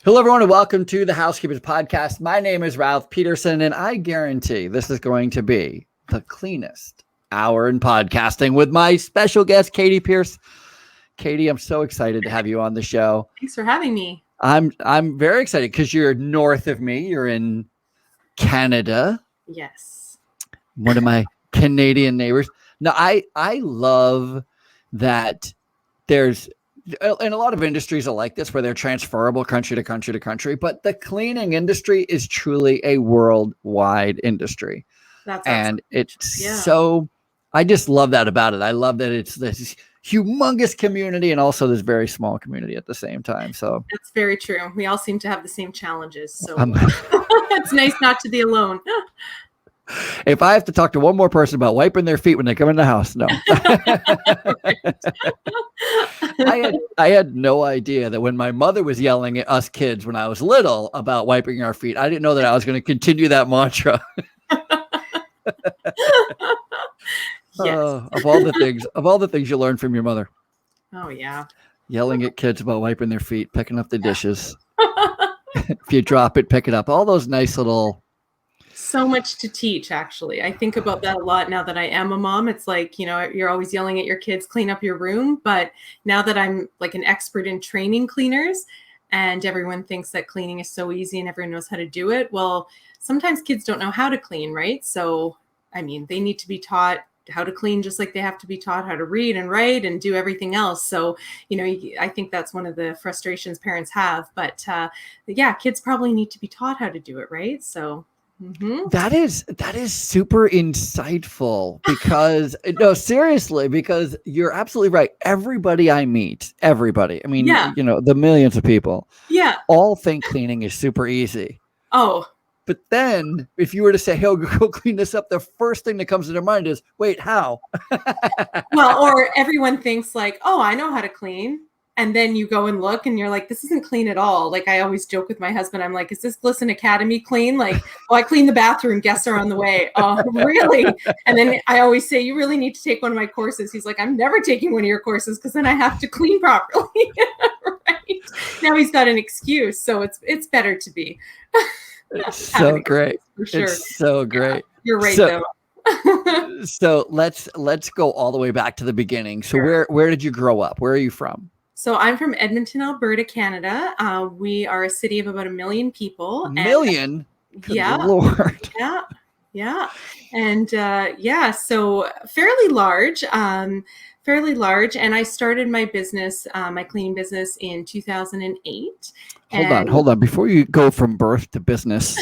Hello, everyone, and welcome to the Housekeepers Podcast. My name is Ralph Peterson, and I guarantee this is going to be the cleanest hour in podcasting with my special guest, Katie Pearse. Katie, I'm so excited to have you on the show. Thanks for having me. I'm very excited because you're north of me. You're in Canada. Yes. One of my Canadian neighbors. Now, I love that there's, and a lot of industries are like this where they're transferable country to country to country, but the cleaning industry is truly a worldwide industry. That's and so I just love that about it. I love that it's this humongous community and also this very small community at the same time. So that's very true. We all seem to have the same challenges. So it's nice not to be alone. If I have to talk to one more person about wiping their feet when they come in the house, no. I had no idea that when my mother was yelling at us kids when I was little about wiping our feet, I didn't know that I was going to continue that mantra. Yes. Of all the things you learn from your mother. Oh yeah. Yelling at kids about wiping their feet, picking up the dishes. If you drop it, pick it up. All those nice little. So much to teach, actually. I think about that a lot now that I am a mom. It's like, you're always yelling at your kids, clean up your room. But now that I'm like an expert in training cleaners and everyone thinks that cleaning is so easy and everyone knows how to do it. Well, sometimes kids don't know how to clean, right? So, they need to be taught how to clean just like they have to be taught how to read and write and do everything else. So, I think that's one of the frustrations parents have. But kids probably need to be taught how to do it, right? So. Mm-hmm. That is super insightful because no, seriously, because you're absolutely right. Everybody I meet, the millions of people, all think cleaning is super easy. Oh, but then if you were to say, "Hey, go clean this up," the first thing that comes to their mind is, "Wait, how?" Well, or everyone thinks like, "Oh, I know how to clean." And then you go and look and you're like, this isn't clean at all. Like I always joke with my husband. I'm like, is this Glisten Academy clean? Like, oh, I cleaned the bathroom. Guests are on the way. Oh, really? And then I always say, you really need to take one of my courses. He's like, I'm never taking one of your courses because then I have to clean properly. Right? Now he's got an excuse. So it's better to be. It's so great. For sure. It's so great. Yeah, you're right though. So let's go all the way back to the beginning. So Sure. where did you grow up? Where are you from? So I'm from Edmonton, Alberta, Canada. We are a city of about 1 million people. Million? Good yeah. Lord. Yeah. And so fairly large. And I started my business, my cleaning business in 2008. Hold on. Before you go from birth to business,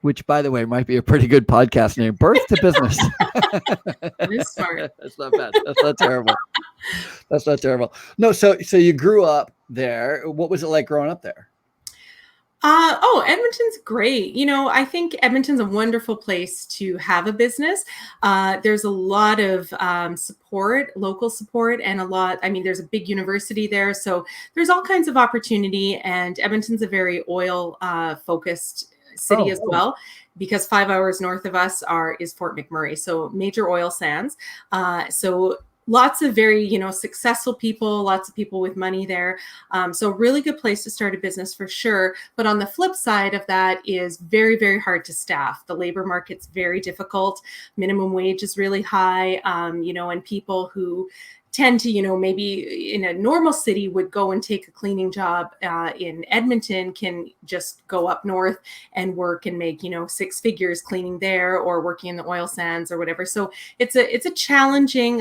which, by the way, might be a pretty good podcast name. Birth to business. That is smart. That's not bad. That's not terrible. That's not terrible. No, so you grew up there. What was it like growing up there? Edmonton's great. I think Edmonton's a wonderful place to have a business. There's a lot of support, local support, and there's a big university there. So there's all kinds of opportunity. And Edmonton's a very oil focused city as well, because 5 hours north of us is Fort McMurray, so major oil sands. So lots of very successful people, lots of people with money there. So really good place to start a business for sure. But on the flip side of that is very, very hard to staff. The labor market's very difficult. Minimum wage is really high. And people who tend to, maybe in a normal city would go and take a cleaning job in Edmonton can just go up north and work and make, 6 figures cleaning there or working in the oil sands or whatever. So it's a challenging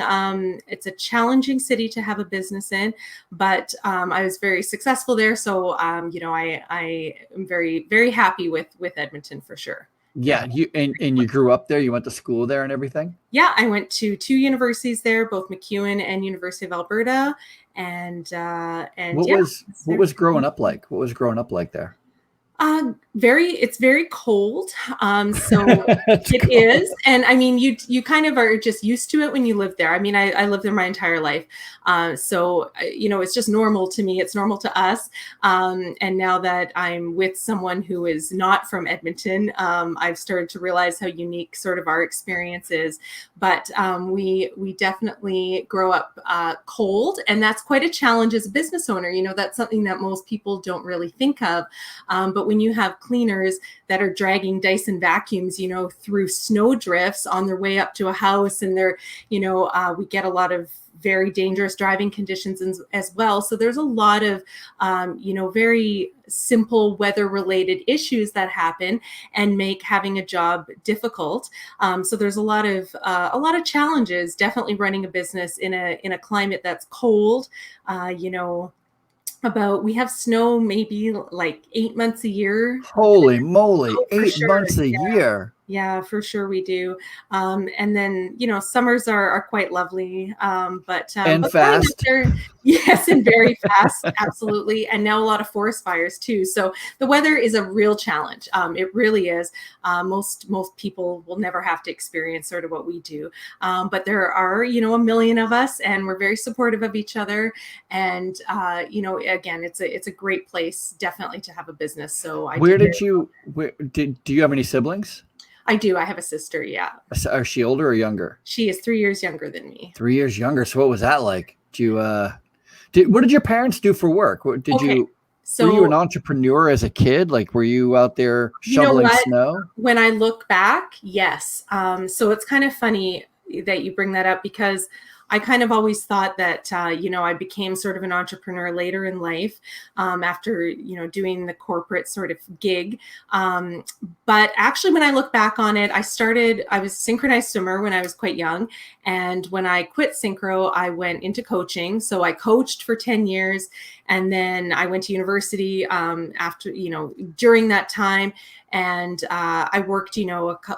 city to have a business in, but I was very successful there. So, I am very, very happy with Edmonton for sure. Yeah, you grew up there. You went to school there and everything. Yeah, I went to 2 universities there, both MacEwan and University of Alberta. And what was growing up like? What was growing up like there? It's very cold. So It's it cool. is. And I mean, you kind of are just used to it when you live there. I mean, I lived there my entire life. It's just normal to me. It's normal to us. And now that I'm with someone who is not from Edmonton, I've started to realize how unique sort of our experience is. But we definitely grow up cold, and that's quite a challenge as a business owner. That's something that most people don't really think of. But when you have cleaners that are dragging Dyson vacuums, through snow drifts on their way up to a house, and we get a lot of very dangerous driving conditions as well. So there's a lot of, very simple weather related issues that happen and make having a job difficult. So there's a lot of challenges, definitely running a business in a climate that's cold. We have snow maybe like 8 months a year. Holy moly, Oh, for 8 months sure. a year. Yeah, for sure we do. And then, summers are quite lovely. And But going up fast. there, yes, and very fast, absolutely. And now a lot of forest fires too. So the weather is a real challenge. It really is. Most people will never have to experience sort of what we do. But there are, a million of us, and we're very supportive of each other. And again, it's a great place, definitely, to have a business. So Do you have any siblings? I do. I have a sister. Yeah. Is she older or younger? She is 3 years younger than me. 3 years younger. So what was that like? What did your parents do for work? Were you an entrepreneur as a kid? Like, were you out there shoveling snow? When I look back, yes. So it's kind of funny that you bring that up, because I kind of always thought that, I became sort of an entrepreneur later in life, after, doing the corporate sort of gig. But actually, when I look back on it, I was a synchronized swimmer when I was quite young. And when I quit synchro, I went into coaching. So I coached for 10 years. And then I went to university after, during that time. And I worked,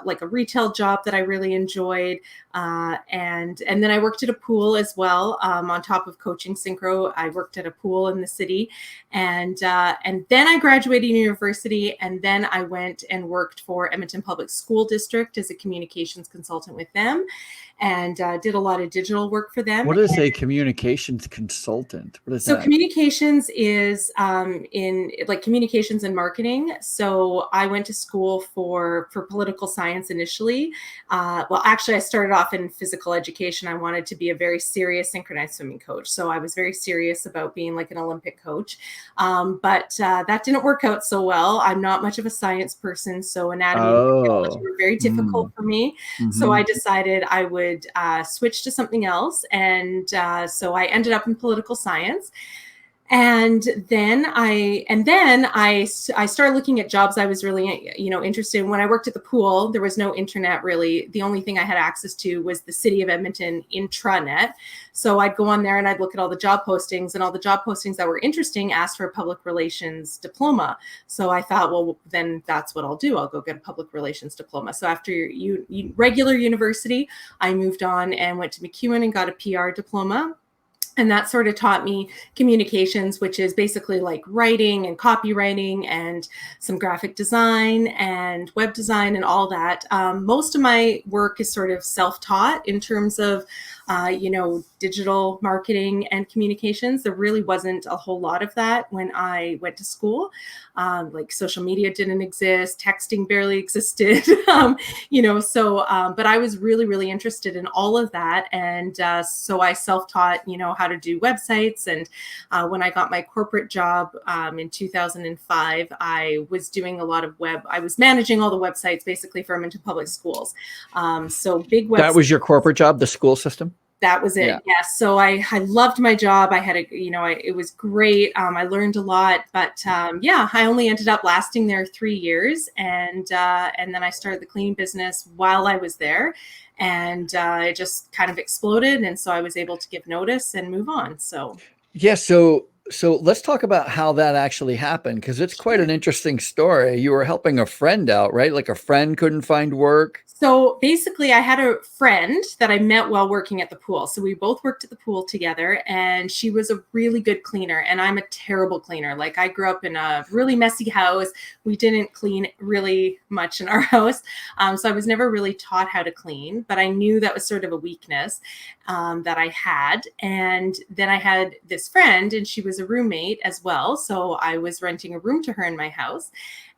like a retail job that I really enjoyed. And then I worked at a pool as well. On top of coaching synchro, I worked at a pool in the city. And then I graduated university. And then I went and worked for Edmonton Public School District as a communications consultant with them, and did a lot of digital work for them. What is a communications consultant? What is that? Communications is in like communications and marketing. So I went to school for political science initially. Actually, I started off in physical education. I wanted to be a very serious synchronized swimming coach. So I was very serious about being like an Olympic coach. But that didn't work out so well. I'm not much of a science person. So anatomy and physiology were very difficult for me. Mm-hmm. So I decided I would switch to something else. And so I ended up in political science. And then I started looking at jobs I was really, interested in. When I worked at the pool, there was no internet really. The only thing I had access to was the City of Edmonton intranet. So I'd go on there and I'd look at all the job postings, and all the job postings that were interesting asked for a public relations diploma. So I thought, well, then that's what I'll do. I'll go get a public relations diploma. So after regular university, I moved on and went to McEwen and got a PR diploma. And that sort of taught me communications, which is basically like writing and copywriting and some graphic design and web design and all that. Most of my work is sort of self-taught in terms of, digital marketing and communications. There really wasn't a whole lot of that when I went to school. Like social media didn't exist, texting barely existed, but I was really, really interested in all of that. And so I self-taught, how to do websites. And when I got my corporate job in 2005, I was doing a lot of I was managing all the websites basically for Edmonton Public Schools. So big websites. That was your corporate job, the school system? That was it. Yeah. Yes. So I loved my job. I had it was great. I learned a lot, but I only ended up lasting there 3 years. And then I started the cleaning business while I was there, and it just kind of exploded. And so I was able to give notice and move on. So. Yeah. So So let's talk about how that actually happened, because it's quite an interesting story. You were helping a friend out, right? Like a friend couldn't find work. So basically, I had a friend that I met while working at the pool. So we both worked at the pool together, and she was a really good cleaner. And I'm a terrible cleaner. Like, I grew up in a really messy house. We didn't clean really much in our house. So I was never really taught how to clean, but I knew that was sort of a weakness that I had. And then I had this friend, and she was a roommate as well. So I was renting a room to her in my house.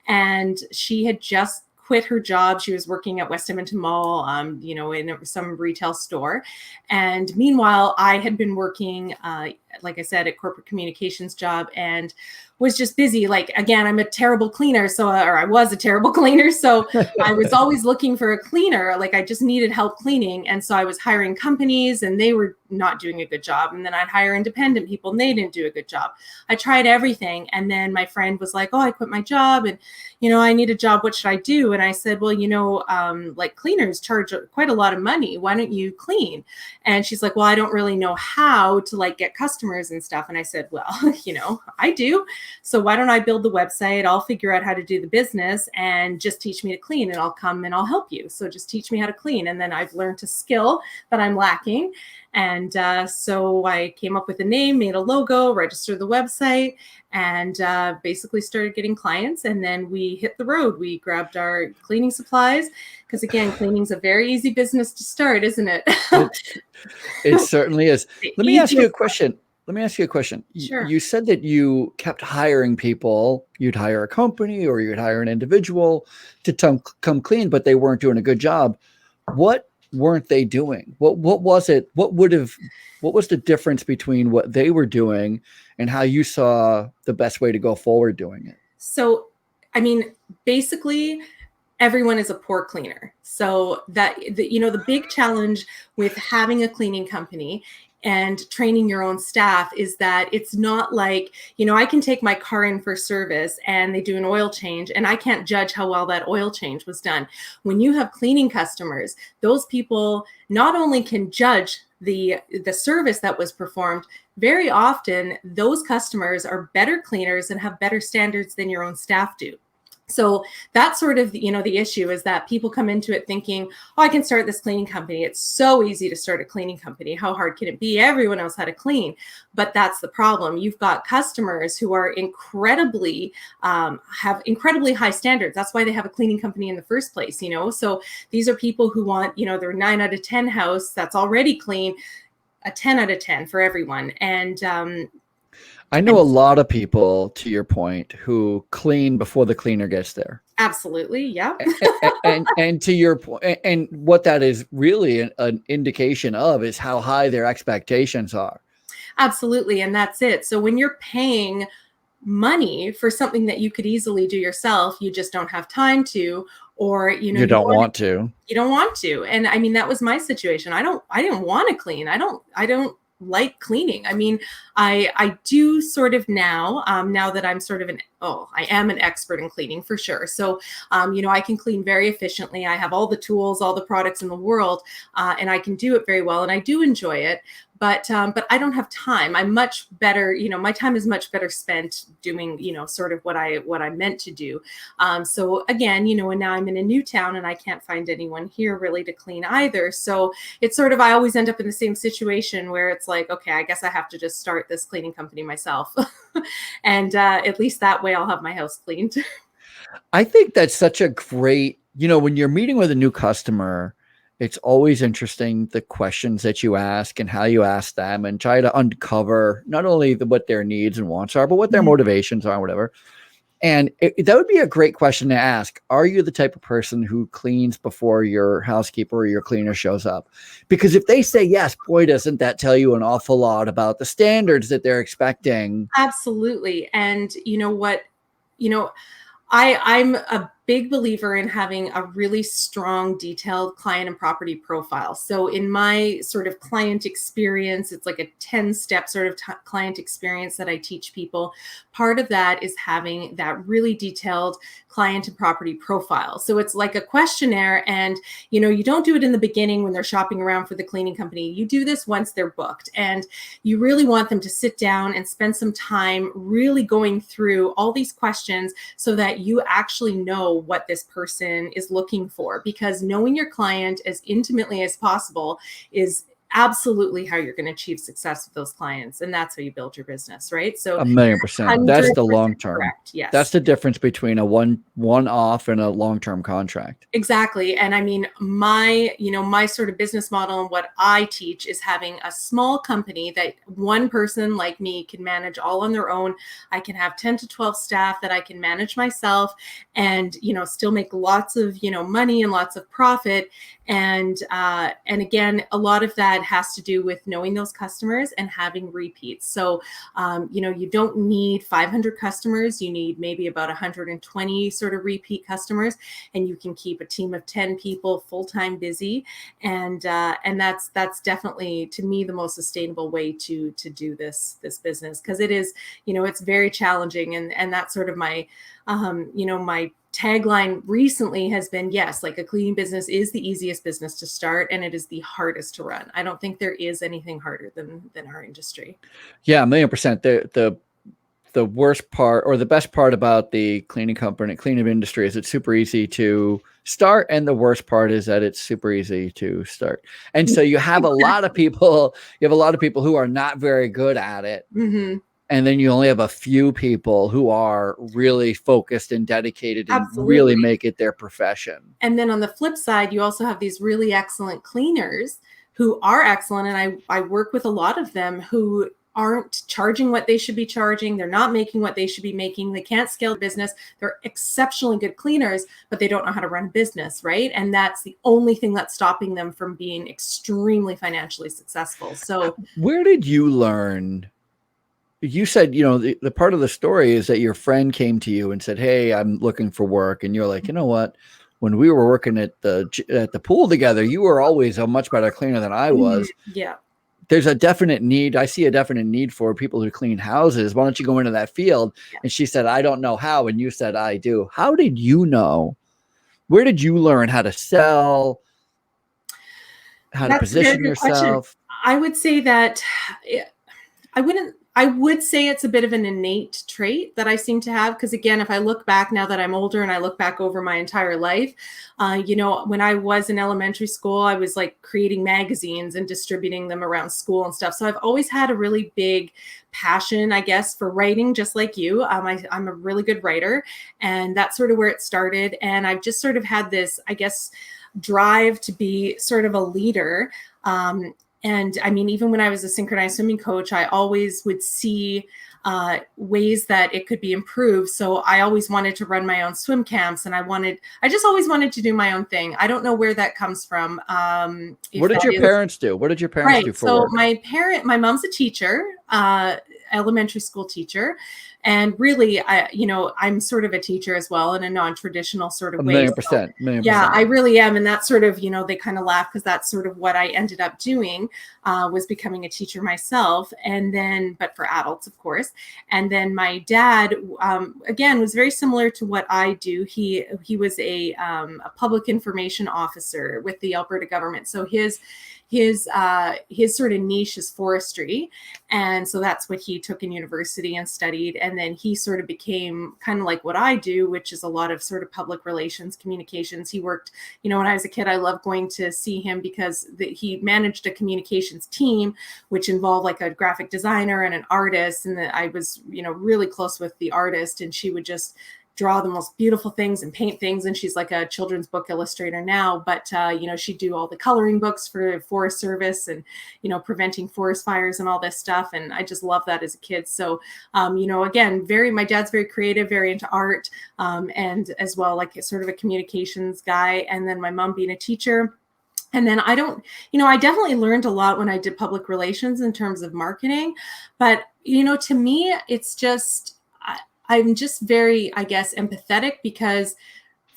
And she had just quit her job. She was working at West Edmonton Mall, in some retail store. And meanwhile, I had been working, like I said, a corporate communications job, and was just busy. Like, again, I'm a terrible cleaner. Or I was a terrible cleaner. So I was always looking for a cleaner. Like, I just needed help cleaning. And so I was hiring companies, and they were not doing a good job. And then I'd hire independent people, and they didn't do a good job. I tried everything. And then my friend was like, oh, I quit my job, and, I need a job. What should I do? And I said, well, like, cleaners charge quite a lot of money. Why don't you clean? And she's like, well, I don't really know how to, like, get customers and stuff. And I said, well, I do. So why don't I build the website? I'll figure out how to do the business, and just teach me to clean, and I'll come and I'll help you. So just teach me how to clean. And then I've learned a skill that I'm lacking. And so I came up with a name, made a logo, registered the website, and basically started getting clients. And then we hit the road. We grabbed our cleaning supplies, because, again, cleaning's a very easy business to start, isn't it? It certainly is. Let me ask you a question. Sure. You said that you kept hiring people. You'd hire a company, or you'd hire an individual to come clean, but they weren't doing a good job. What weren't they doing? What was it? What was the difference between what they were doing and how you saw the best way to go forward doing it? So, basically, everyone is a poor cleaner. So the big challenge with having a cleaning company and training your own staff is that it's not like, I can take my car in for service and they do an oil change, and I can't judge how well that oil change was done. When you have cleaning customers, those people not only can judge the service that was performed, very often those customers are better cleaners and have better standards than your own staff do. So that's sort of, the issue is that people come into it thinking, oh, I can start this cleaning company. It's so easy to start a cleaning company. How hard can it be? Everyone knows how to clean. But that's the problem. You've got customers who are have incredibly high standards. That's why they have a cleaning company in the first place, So these are people who want, their 9 out of 10 house that's already clean, a 10 out of 10 for everyone. And I know a lot of people, to your point, who clean before the cleaner gets there. Absolutely. Yeah. and to your point, and what that is really an indication of is how high their expectations are. Absolutely. And that's it. So when you're paying money for something that you could easily do yourself, you just don't have time to, or, you don't want to. You don't want to. And that was my situation. I didn't want to clean. I don't like cleaning. I do sort of now that I'm sort of I am an expert in cleaning for sure. So, I can clean very efficiently. I have all the tools, all the products in the world, and I can do it very well. And I do enjoy it. But I don't have time. I'm much better, my time is much better spent doing, sort of what I meant to do. So again, and now I'm in a new town and I can't find anyone here really to clean either. So it's sort of, I always end up in the same situation where it's like, okay, I guess I have to just start this cleaning company myself. And at least that way I'll have my house cleaned. I think that's such a great, when you're meeting with a new customer, it's always interesting the questions that you ask and how you ask them, and try to uncover not only what their needs and wants are, but what their motivations are, whatever. And that would be a great question to ask. Are you the type of person who cleans before your housekeeper or your cleaner shows up? Because if they say yes, boy, doesn't that tell you an awful lot about the standards that they're expecting? Absolutely. And you know what, I'm a big believer in having a really strong, detailed client and property profile. So in my sort of client experience, it's like a 10-step sort of client experience that I teach people. Part of that is having that really detailed client and property profile. So it's like a questionnaire, and you don't do it in the beginning when they're shopping around for the cleaning company. You do this once they're booked, and you really want them to sit down and spend some time really going through all these questions so that you actually know what this person is looking for, because knowing your client as intimately as possible is absolutely how you're going to achieve success with those clients. And that's how you build your business, right? So 1,000,000%. That's the long term. Correct. Yes. That's the difference between a one-off and a long-term contract. Exactly. And I mean, my sort of business model and what I teach is having a small company that one person like me can manage all on their own. I can have 10 to 12 staff that I can manage myself and, still make lots of, money and lots of profit. And again, a lot of that has to do with knowing those customers and having repeats. So, you don't need 500 customers. You need maybe about 120 sort of repeat customers, and you can keep a team of 10 people full-time busy. And that's definitely, to me, the most sustainable way to do this business, because it is, it's very challenging. And that's sort of my, my tagline recently has been, yes, like a cleaning business is the easiest business to start, and it is the hardest to run. I don't think there is anything harder than our industry. Yeah, 1,000,000%. The worst part, or the best part about the cleaning industry is it's super easy to start. And the worst part is that it's super easy to start. And so you have a lot of people who are not very good at it. Mm-hmm. And then you only have a few people who are really focused and dedicated and Absolutely. really make it their profession. And then on the flip side, you also have these really excellent cleaners who are excellent. And I work with a lot of them who aren't charging what they should be charging. They're not making what they should be making. They can't scale their business. They're exceptionally good cleaners, but they don't know how to run a business, right? And that's the only thing that's stopping them from being extremely financially successful. So where did you learn? You said, the part of the story is that your friend came to you and said, "Hey, I'm looking for work." And you're like, "You know what? When we were working at the pool together, you were always a much better cleaner than I was." Yeah. There's a definite need. I see a definite need for people who clean houses. Why don't you go into that field? Yeah. And she said, "I don't know how." And you said, "I do." How did you know? Where did you learn how to sell? How to position yourself? I would say that I would say it's a bit of an innate trait that I seem to have. Because again, if I look back now that I'm older and I look back over my entire life, when I was in elementary school, I was like creating magazines and distributing them around school and stuff. So I've always had a really big passion, I guess, for writing, just like you. I'm a really good writer, and that's sort of where it started. And I've just sort of had this, I guess, drive to be sort of a leader. And I mean, even when I was a synchronized swimming coach, I always would see ways that it could be improved. So I always wanted to run my own swim camps, and I just always wanted to do my own thing. I don't know where that comes from. What did your parents do? What did your parents do for work? So my mom's a teacher, elementary school teacher. And really, I'm sort of a teacher as well in a non-traditional sort of way. 1,000,000%. Yeah, I really am. And that's sort of, they kind of laugh because that's sort of what I ended up doing, was becoming a teacher myself. And then, but for adults, of course. And then my dad, again, was very similar to what I do. He was a public information officer with the Alberta government. So his sort of niche is forestry. And so that's what he took in university and studied. And then he sort of became kind of like what I do, which is a lot of sort of public relations, communications. He worked, when I was a kid, I loved going to see him because he managed a communications team, which involved like a graphic designer and an artist. And I was, really close with the artist, and she would just draw the most beautiful things and paint things. And she's like a children's book illustrator now, but, she'd do all the coloring books for Forest Service and, preventing forest fires and all this stuff. And I just love that as a kid. So, again, my dad's very creative, very into art, and as well, like sort of a communications guy. And then my mom being a teacher. And then I definitely learned a lot when I did public relations in terms of marketing. But, to me, it's just, I'm just very, I guess, empathetic, because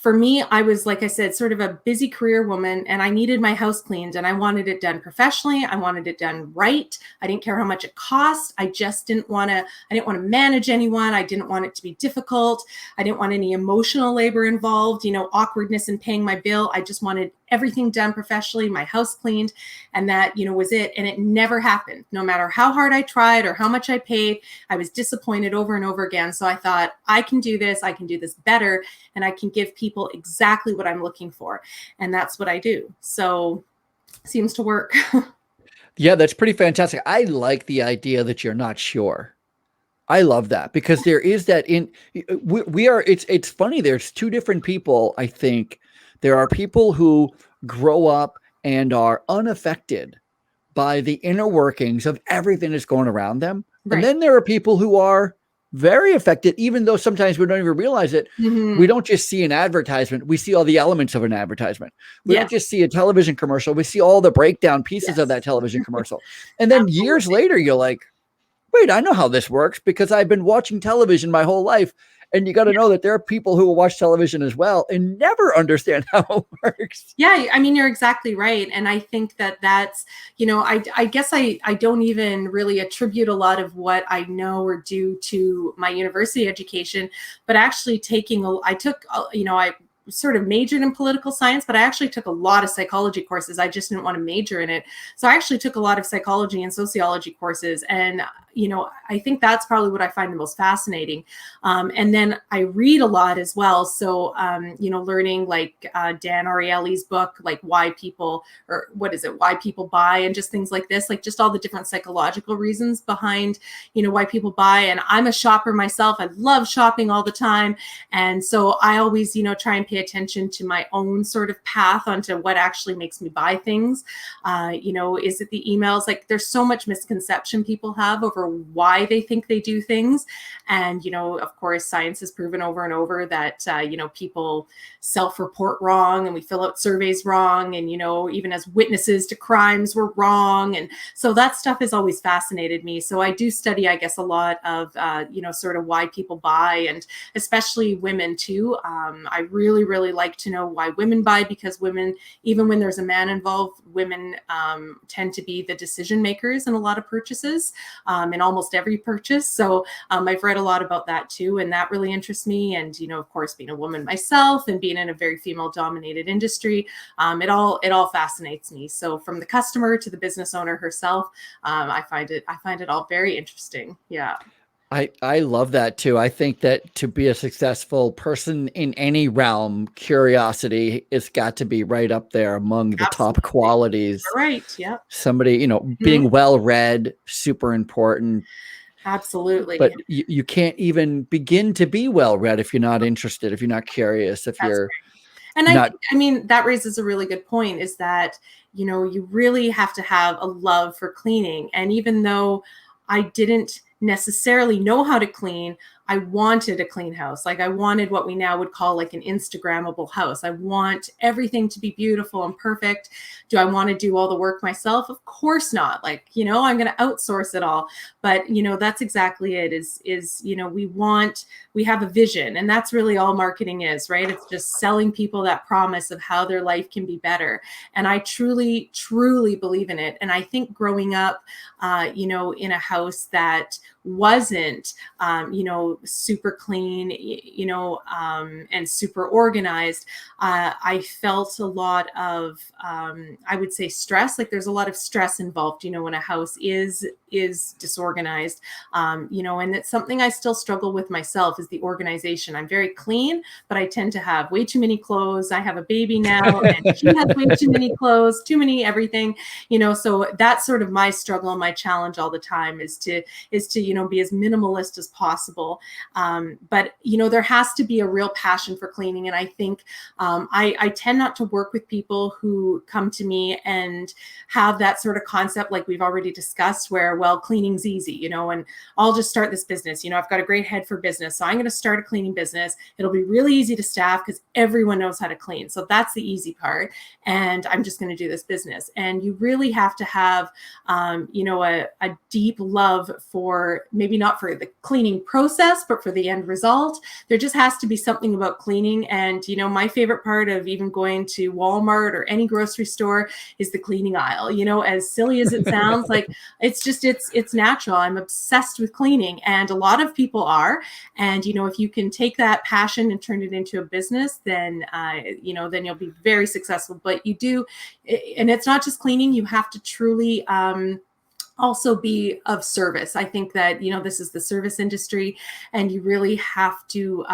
for me, I was, like I said, sort of a busy career woman, and I needed my house cleaned, and I wanted it done professionally. I wanted it done right. I didn't care how much it cost. I didn't want to manage anyone. I didn't want it to be difficult. I didn't want any emotional labor involved, awkwardness in paying my bill. I just wanted everything done professionally, my house cleaned, and that, was it. And it never happened. No matter how hard I tried or how much I paid, I was disappointed over and over again. So I thought, I can do this better, and I can give people exactly what I'm looking for. And that's what I do. So seems to work. Yeah, that's pretty fantastic. I like the idea that you're not sure. I love that, because there is that it's funny. There's two different people. I think there are people who grow up and are unaffected by the inner workings of everything that's going around them. Right. And then there are people who are very affected, even though sometimes we don't even realize it. Mm-hmm. We don't just see an advertisement. We see all the elements of an advertisement. We don't just see a television commercial. We see all the breakdown pieces of that television commercial. And then years later, you're like, wait, I know how this works, because I've been watching television my whole life. And you got to know that there are people who will watch television as well and never understand how it works. Yeah, I mean, you're exactly right. And I think that's, I guess I don't even really attribute a lot of what I know or do to my university education, but actually I sort of majored in political science, but I actually took a lot of psychology courses. I just didn't want to major in it. So I actually took a lot of psychology and sociology courses. And, I think that's probably what I find the most fascinating. And then I read a lot as well. So, learning like Dan Ariely's book, like why people buy, and just things like this, like just all the different psychological reasons behind, why people buy. And I'm a shopper myself. I love shopping all the time. And so I always, try and pay attention to my own sort of path onto what actually makes me buy things. Is it the emails? Like there's so much misconception people have over why they think they do things. And, of course, science has proven over and over that, people self-report wrong, and we fill out surveys wrong. And, even as witnesses to crimes, we're wrong. And so that stuff has always fascinated me. So I do study, I guess, a lot of, sort of why people buy, and especially women too. I really, really like to know why women buy, because women, even when there's a man involved, women tend to be the decision makers in a lot of purchases, in almost every purchase. So I've read a lot about that too, and that really interests me. And of course, being a woman myself and being in a very female-dominated industry, it all fascinates me. So from the customer to the business owner herself, I find it all very interesting. Yeah. I love that too. I think that to be a successful person in any realm, curiosity has got to be right up there among the top qualities. Right. Yeah. Somebody, being well-read, super important. Absolutely. But you can't even begin to be well-read if you're not interested, if you're not curious, if you're And I mean, that raises a really good point, is that, you really have to have a love for cleaning. And even though I didn't necessarily know how to clean, I wanted a clean house. Like I wanted what we now would call like an Instagrammable house. I want everything to be beautiful and perfect. Do I want to do all the work myself? Of course not. Like, I'm going to outsource it all. But, that's exactly it is, we have a vision, and that's really all marketing is, right? It's just selling people that promise of how their life can be better. And I truly, truly believe in it. And I think growing up, in a house that wasn't, super clean, and super organized, I felt a lot of, I would say stress. Like there's a lot of stress involved, when a house is disorganized, and it's something I still struggle with myself, is the organization. I'm very clean, but I tend to have way too many clothes. I have a baby now, and she has way too many clothes, too many everything, so that's sort of my struggle and my challenge all the time is to, be as minimalist as possible. But, there has to be a real passion for cleaning. And I think I tend not to work with people who come to me and have that sort of concept, like we've already discussed, where, well, cleaning's easy, and I'll just start this business. I've got a great head for business. So I'm going to start a cleaning business. It'll be really easy to staff because everyone knows how to clean. So that's the easy part. And I'm just going to do this business. And you really have to have, a deep love for, maybe not for the cleaning process, but for the end result. There just has to be something about cleaning. And, my favorite part of even going to Walmart or any grocery store is the cleaning aisle. As silly as it sounds, like it's natural. I'm obsessed with cleaning, and a lot of people are. And, if you can take that passion and turn it into a business, then, then you'll be very successful. But you do, and it's not just cleaning, you have to truly, also be of service. I think that, this is the service industry, and you really have to,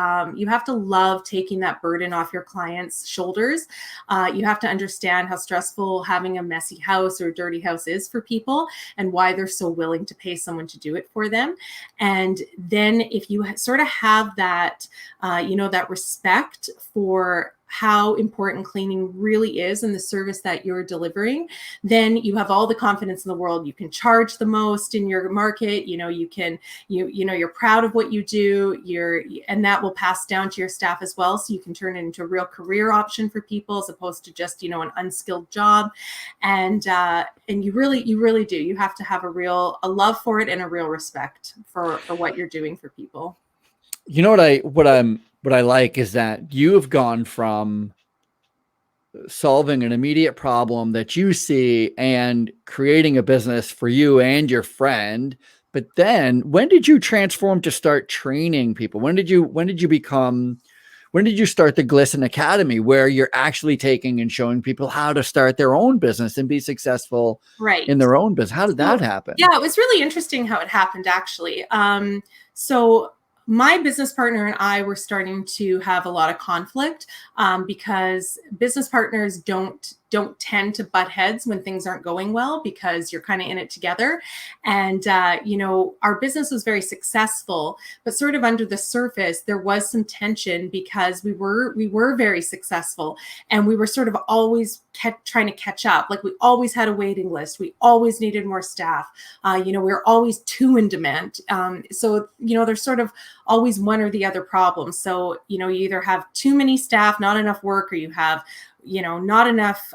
love taking that burden off your clients' shoulders. You have to understand how stressful having a messy house or a dirty house is for people, and why they're so willing to pay someone to do it for them. And then if you sort of have that, that respect for how important cleaning really is and the service that you're delivering, then you have all the confidence in the world. You can charge the most in your market. You're proud of what you do. And that will pass down to your staff as well. So you can turn it into a real career option for people, as opposed to just, an unskilled job. And you really do. You have to have a love for it and a real respect for what you're doing for people. What I like is that you have gone from solving an immediate problem that you see and creating a business for you and your friend. But then when did you transform to start training people? When did you start the Glisten Academy, where you're actually taking and showing people how to start their own business and be successful in their own business? How did that happen? Yeah, it was really interesting how it happened, actually. So my business partner and I were starting to have a lot of conflict, because business partners don't tend to butt heads when things aren't going well, because you're kind of in it together. And, our business was very successful, but sort of under the surface, there was some tension, because we were very successful, and we were sort of always trying to catch up. Like, we always had a waiting list. We always needed more staff. We were always too in demand. So, there's sort of always one or the other problem. So, you either have too many staff, not enough work, or you have not enough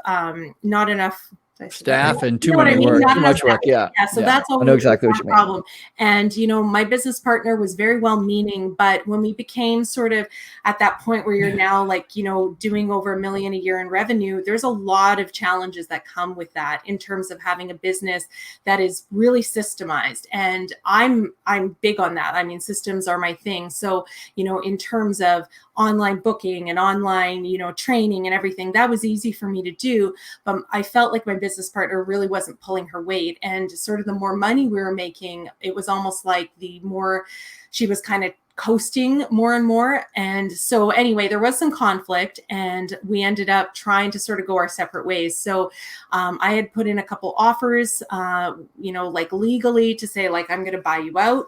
staff and too many work, too much work. Yeah. So that's always I know exactly what you mean. Problem. And, my business partner was very well meaning, but when we became sort of at that point where you're now like, doing over $1 million a year in revenue, there's a lot of challenges that come with that in terms of having a business that is really systemized. And I'm big on that. I mean, systems are my thing. So, in terms of online booking and online, training and everything, that was easy for me to do. But I felt like my business partner really wasn't pulling her weight, and sort of the more money we were making, it was almost like the more she was kind of coasting more and more. And so anyway, there was some conflict, and we ended up trying to sort of go our separate ways. So I had put in a couple offers, like legally, to say, like, I'm going to buy you out.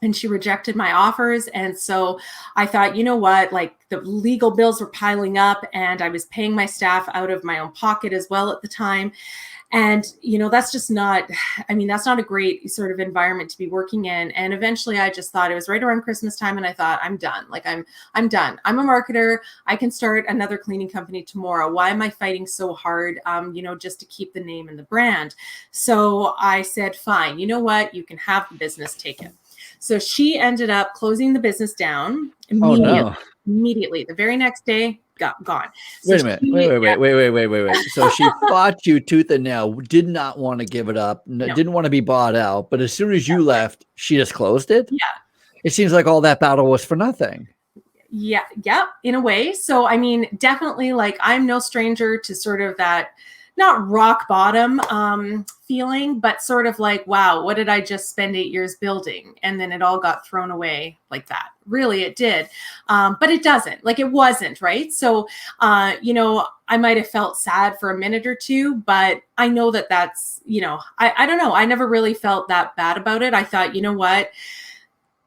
And she rejected my offers. And so I thought, like, the legal bills were piling up, and I was paying my staff out of my own pocket as well at the time. And, that's just not a great sort of environment to be working in. And eventually I just thought, it was right around Christmas time, and I thought, I'm done. Like, I'm done. I'm a marketer. I can start another cleaning company tomorrow. Why am I fighting so hard, just to keep the name and the brand? So I said, fine, you know what? You can have the business taken. So she ended up closing the business down immediately. The very next day, gone. So wait a minute. Wait. So she fought you tooth and nail, did not want to give it up, didn't want to be bought out. But as soon as you left, she just closed it? Yeah. It seems like all that battle was for nothing. Yeah, in a way. So, definitely, like, I'm no stranger to sort of that, not rock bottom feeling, but sort of like, wow, what did I just spend 8 years building? And then it all got thrown away like that. Really, it did. But it doesn't. Like, it wasn't, right? So, I might have felt sad for a minute or two, but I know that that's, I don't know. I never really felt that bad about it. I thought, you know what?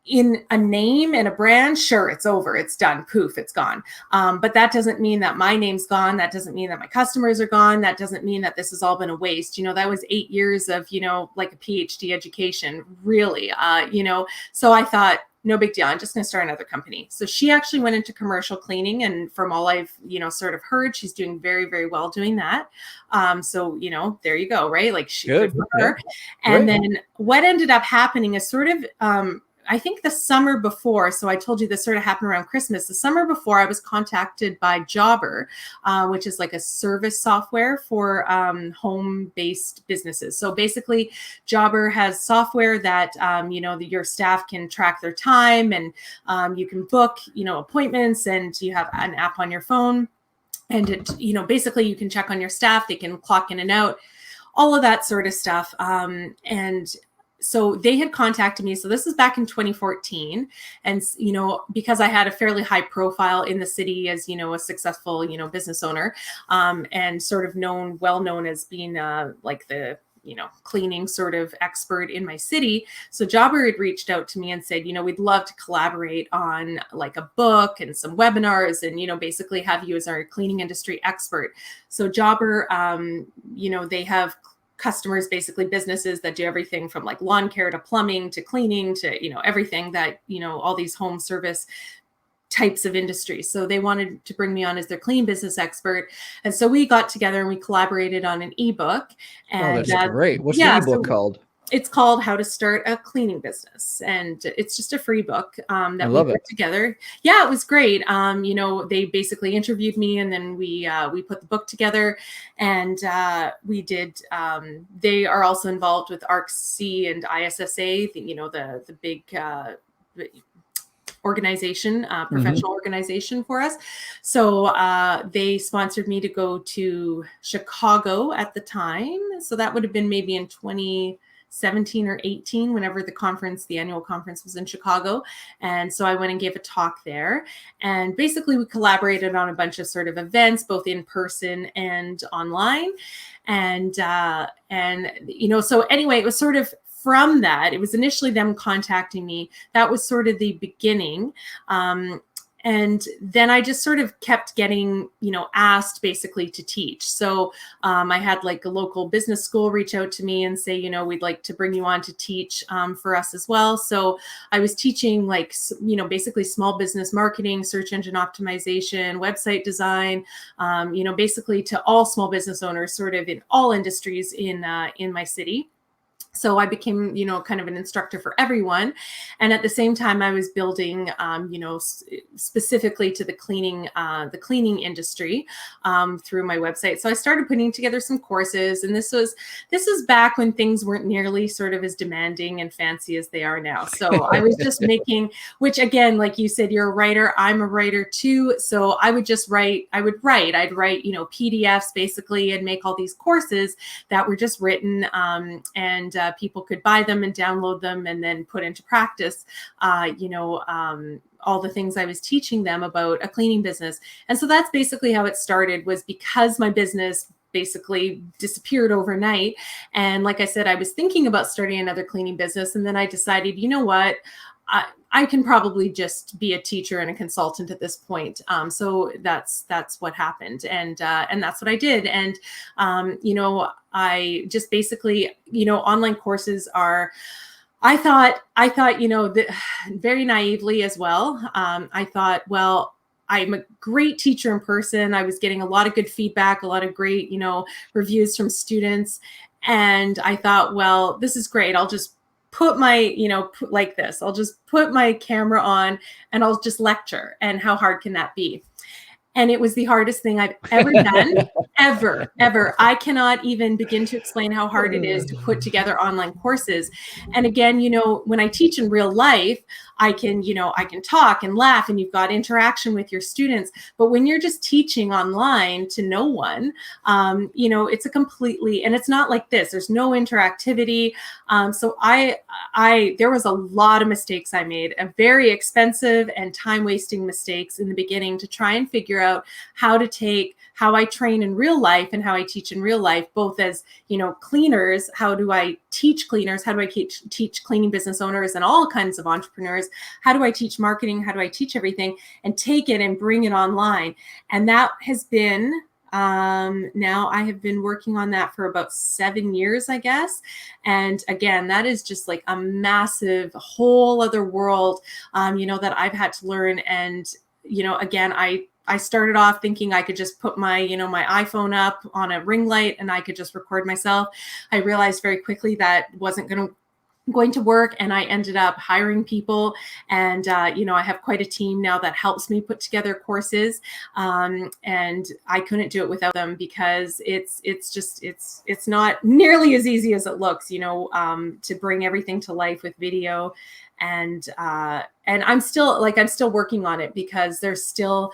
in a name and a brand, sure, it's over, it's done, poof, it's gone. But that doesn't mean that my name's gone. That doesn't mean that my customers are gone. That doesn't mean that this has all been a waste. That was 8 years of, like a PhD education, really, so I thought, no big deal. I'm just going to start another company. So she actually went into commercial cleaning. And from all I've, sort of heard, she's doing very, very well doing that. So, there you go. Right. Like good for her. Yeah. And then what ended up happening is sort of, I think the summer before, so I told you this sort of happened around Christmas. The summer before, I was contacted by Jobber, which is like a service software for home-based businesses. So basically, Jobber has software that, your staff can track their time, and you can book, appointments, and you have an app on your phone. And it, basically you can check on your staff, they can clock in and out, all of that sort of stuff. And so they had contacted me. So this is back in 2014. And, because I had a fairly high profile in the city as, a successful, business owner, and sort of well known as being like the, cleaning sort of expert in my city. So Jobber had reached out to me and said, we'd love to collaborate on like a book and some webinars and, basically have you as our cleaning industry expert. So Jobber, they have customers, basically businesses that do everything from like lawn care to plumbing to cleaning to, everything that, all these home service types of industries. So they wanted to bring me on as their clean business expert. And so we got together and we collaborated on an ebook. And that's great. What's the ebook called? It's called How to Start a Cleaning Business. And it's just a free book that we put together. Yeah, it was great. They basically interviewed me, and then we put the book together, and we did, they are also involved with ARC-C and ISSA, the big organization, professional organization for us. So they sponsored me to go to Chicago at the time. So that would have been maybe in 2017 or 18, whenever the annual conference was in Chicago. And so I went and gave a talk there. And basically we collaborated on a bunch of sort of events, both in person and online. And so anyway, it was sort of from that, it was initially them contacting me. That was sort of the beginning. And then I just sort of kept getting, asked basically to teach. So I had like a local business school reach out to me and say, we'd like to bring you on to teach for us as well. So I was teaching like, basically small business marketing, search engine optimization, website design, basically to all small business owners sort of in all industries in my city. So I became, kind of an instructor for everyone. And at the same time, I was building, specifically to the cleaning industry through my website. So I started putting together some courses, and this was back when things weren't nearly sort of as demanding and fancy as they are now. So I was just making, which again, like you said, you're a writer, I'm a writer too. So I would just write, I'd write, PDFs basically, and make all these courses that were just written, and people could buy them and download them and then put into practice, all the things I was teaching them about a cleaning business. And so that's basically how it started, was because my business basically disappeared overnight. And like I said, I was thinking about starting another cleaning business. And then I decided, you know what, I can probably just be a teacher and a consultant at this point. So that's what happened. And that's what I did. And, I just basically, online courses are, I thought, very naively as well. I thought, well, I'm a great teacher in person. I was getting a lot of good feedback, a lot of great, reviews from students. And I thought, well, this is great. I'll just put my, like this, I'll just put my camera on and I'll just lecture. And how hard can that be? And it was the hardest thing I've ever done, ever. I cannot even begin to explain how hard it is to put together online courses. And again, when I teach in real life, I can talk and laugh and you've got interaction with your students. But when you're just teaching online to no one, it's a completely, and it's not like this, there's no interactivity. So there was a lot of mistakes I made, a very expensive and time wasting mistakes in the beginning to try and figure out how to take how I train in real life and how I teach in real life, both as, cleaners, how do I teach cleaners? How do I teach cleaning business owners and all kinds of entrepreneurs? How do I teach marketing? How do I teach everything and take it and bring it online? And that has been, now I have been working on that for about 7 years, I guess. And again, that is just like a massive whole other world, that I've had to learn. And, again, I started off thinking I could just put my, my iPhone up on a ring light and I could just record myself. I realized very quickly that wasn't going to work, and I ended up hiring people, and I have quite a team now that helps me put together courses, and I couldn't do it without them, because it's not nearly as easy as it looks, to bring everything to life with video. And I'm still working on it, because there's still,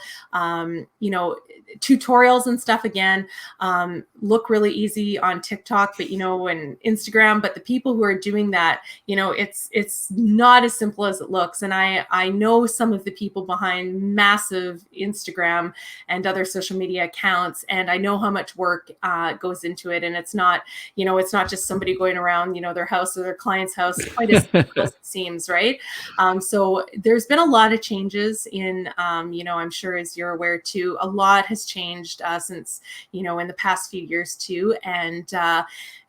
tutorials and stuff, again, look really easy on TikTok, but, and Instagram, but the people who are doing that, it's not as simple as it looks. And I know some of the people behind massive Instagram and other social media accounts, and I know how much work goes into it. And it's not just somebody going around, their house or their client's house quite as simple as it seems, right? So there's been a lot of changes in, I'm sure, as you're aware too, a lot has changed since, in the past few years too. And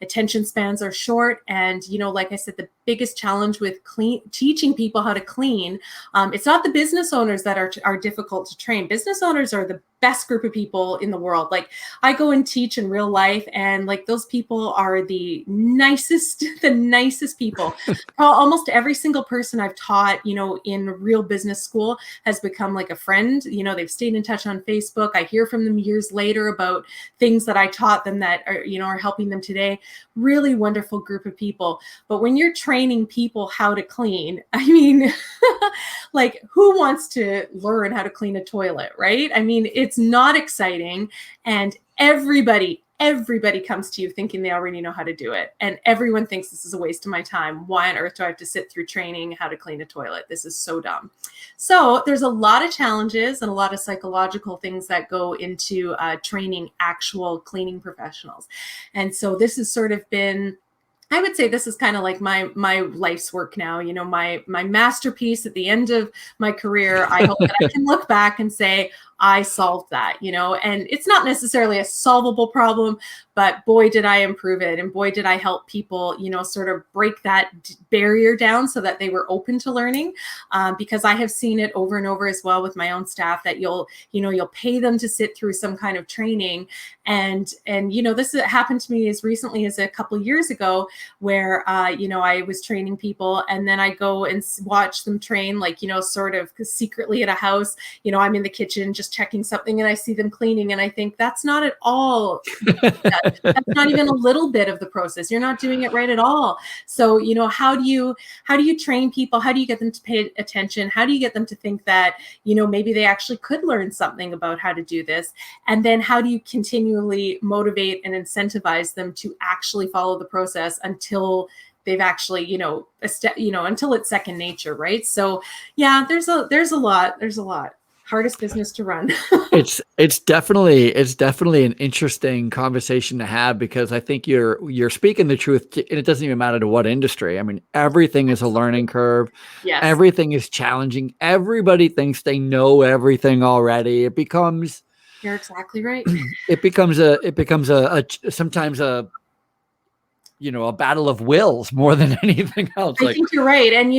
attention spans are short. And, like I said, the biggest challenge with teaching people how to clean, it's not the business owners that are difficult to train. Business owners are the best group of people in the world. Like, I go and teach in real life, and like, those people are the nicest people. Almost every single person I've taught, in real business school has become like a friend. They've stayed in touch on Facebook. I hear from them years later about things that I taught them that are helping them today. Really wonderful group of people. But when you're training people how to clean, I mean, like, who wants to learn how to clean a toilet, right? I mean, it's not exciting, and everybody comes to you thinking they already know how to do it. And everyone thinks this is a waste of my time. Why on earth do I have to sit through training how to clean a toilet? This is so dumb. So there's a lot of challenges and a lot of psychological things that go into training actual cleaning professionals. And so this has sort of been, I would say, this is kind of like my life's work now, my masterpiece at the end of my career. I hope that I can look back and say, I solved that, and it's not necessarily a solvable problem, but boy, did I improve it. And boy, did I help people, sort of break that barrier down so that they were open to learning. Because I have seen it over and over as well with my own staff, that you'll pay them to sit through some kind of training. And this happened to me as recently as a couple of years ago, where, I was training people, and then I go and watch them train, like, sort of secretly at a house, I'm in the kitchen just checking something, and I see them cleaning, and I think, that's not at all, that's not even a little bit of the process. You're not doing it right at all. So, how do you train people? How do you get them to pay attention? How do you get them to think that, maybe they actually could learn something about how to do this? And then how do you continually motivate and incentivize them to actually follow the process until they've actually, until it's second nature, right? So yeah, there's a lot. Hardest business to run. It's definitely an interesting conversation to have, because I think you're speaking the truth, and it doesn't even matter to what industry. I mean, everything is a learning curve. Yes. Everything is challenging. Everybody thinks they know everything already. You're exactly right. It becomes sometimes a battle of wills more than anything else. I think you're right. And,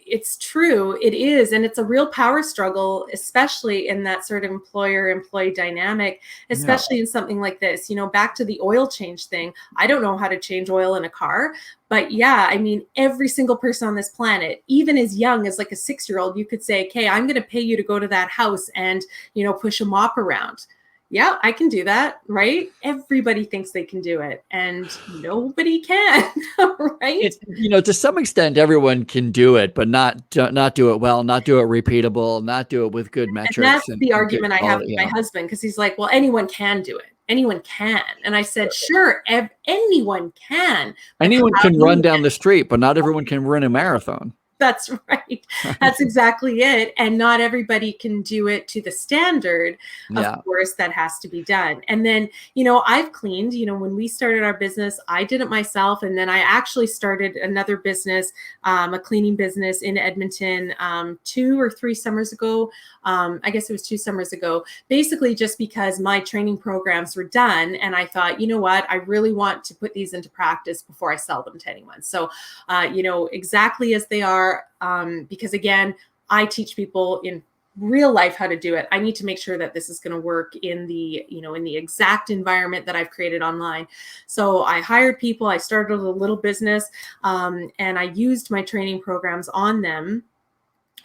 it's true. It is. And it's a real power struggle, especially in that sort of employer-employee dynamic, especially in something like this. Back to the oil change thing. I don't know how to change oil in a car. But yeah, I mean, every single person on this planet, even as young as like a 6-year-old, you could say, okay, I'm going to pay you to go to that house and, push a mop around. Yeah, I can do that, right? Everybody thinks they can do it, and nobody can, right? To some extent, everyone can do it, but not do it well, not do it repeatable, not do it with good metrics. And that's the argument I have with my husband, because he's like, well, anyone can do it. Anyone can. And I said, sure, anyone can. Anyone can run down the street, but not everyone can run a marathon. That's right. That's exactly it. And not everybody can do it to the standard, of Yeah. course, that has to be done. And then, I've cleaned, when we started our business, I did it myself. And then I actually started another business, a cleaning business in Edmonton, 2 or 3 summers ago. I guess it was 2 summers ago, basically just because my training programs were done. And I thought, you know what, I really want to put these into practice before I sell them to anyone. So, exactly as they are, because again, I teach people in real life how to do it. I need to make sure that this is going to work in the, in the exact environment that I've created online. So I hired people, I started a little business, and I used my training programs on them.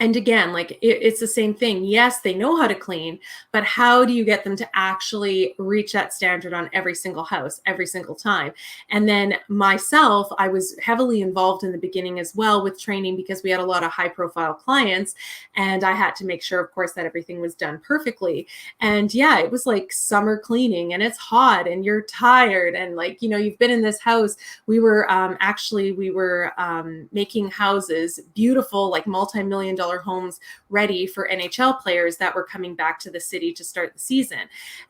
And again, like it's the same thing. Yes, they know how to clean, but how do you get them to actually reach that standard on every single house, every single time? And then myself, I was heavily involved in the beginning as well with training because we had a lot of high profile clients, and I had to make sure, of course, that everything was done perfectly. And yeah, it was like summer cleaning, and it's hot and you're tired. And like, you've been in this house. We were making houses, beautiful, like multi-million-dollar homes ready for NHL players that were coming back to the city to start the season.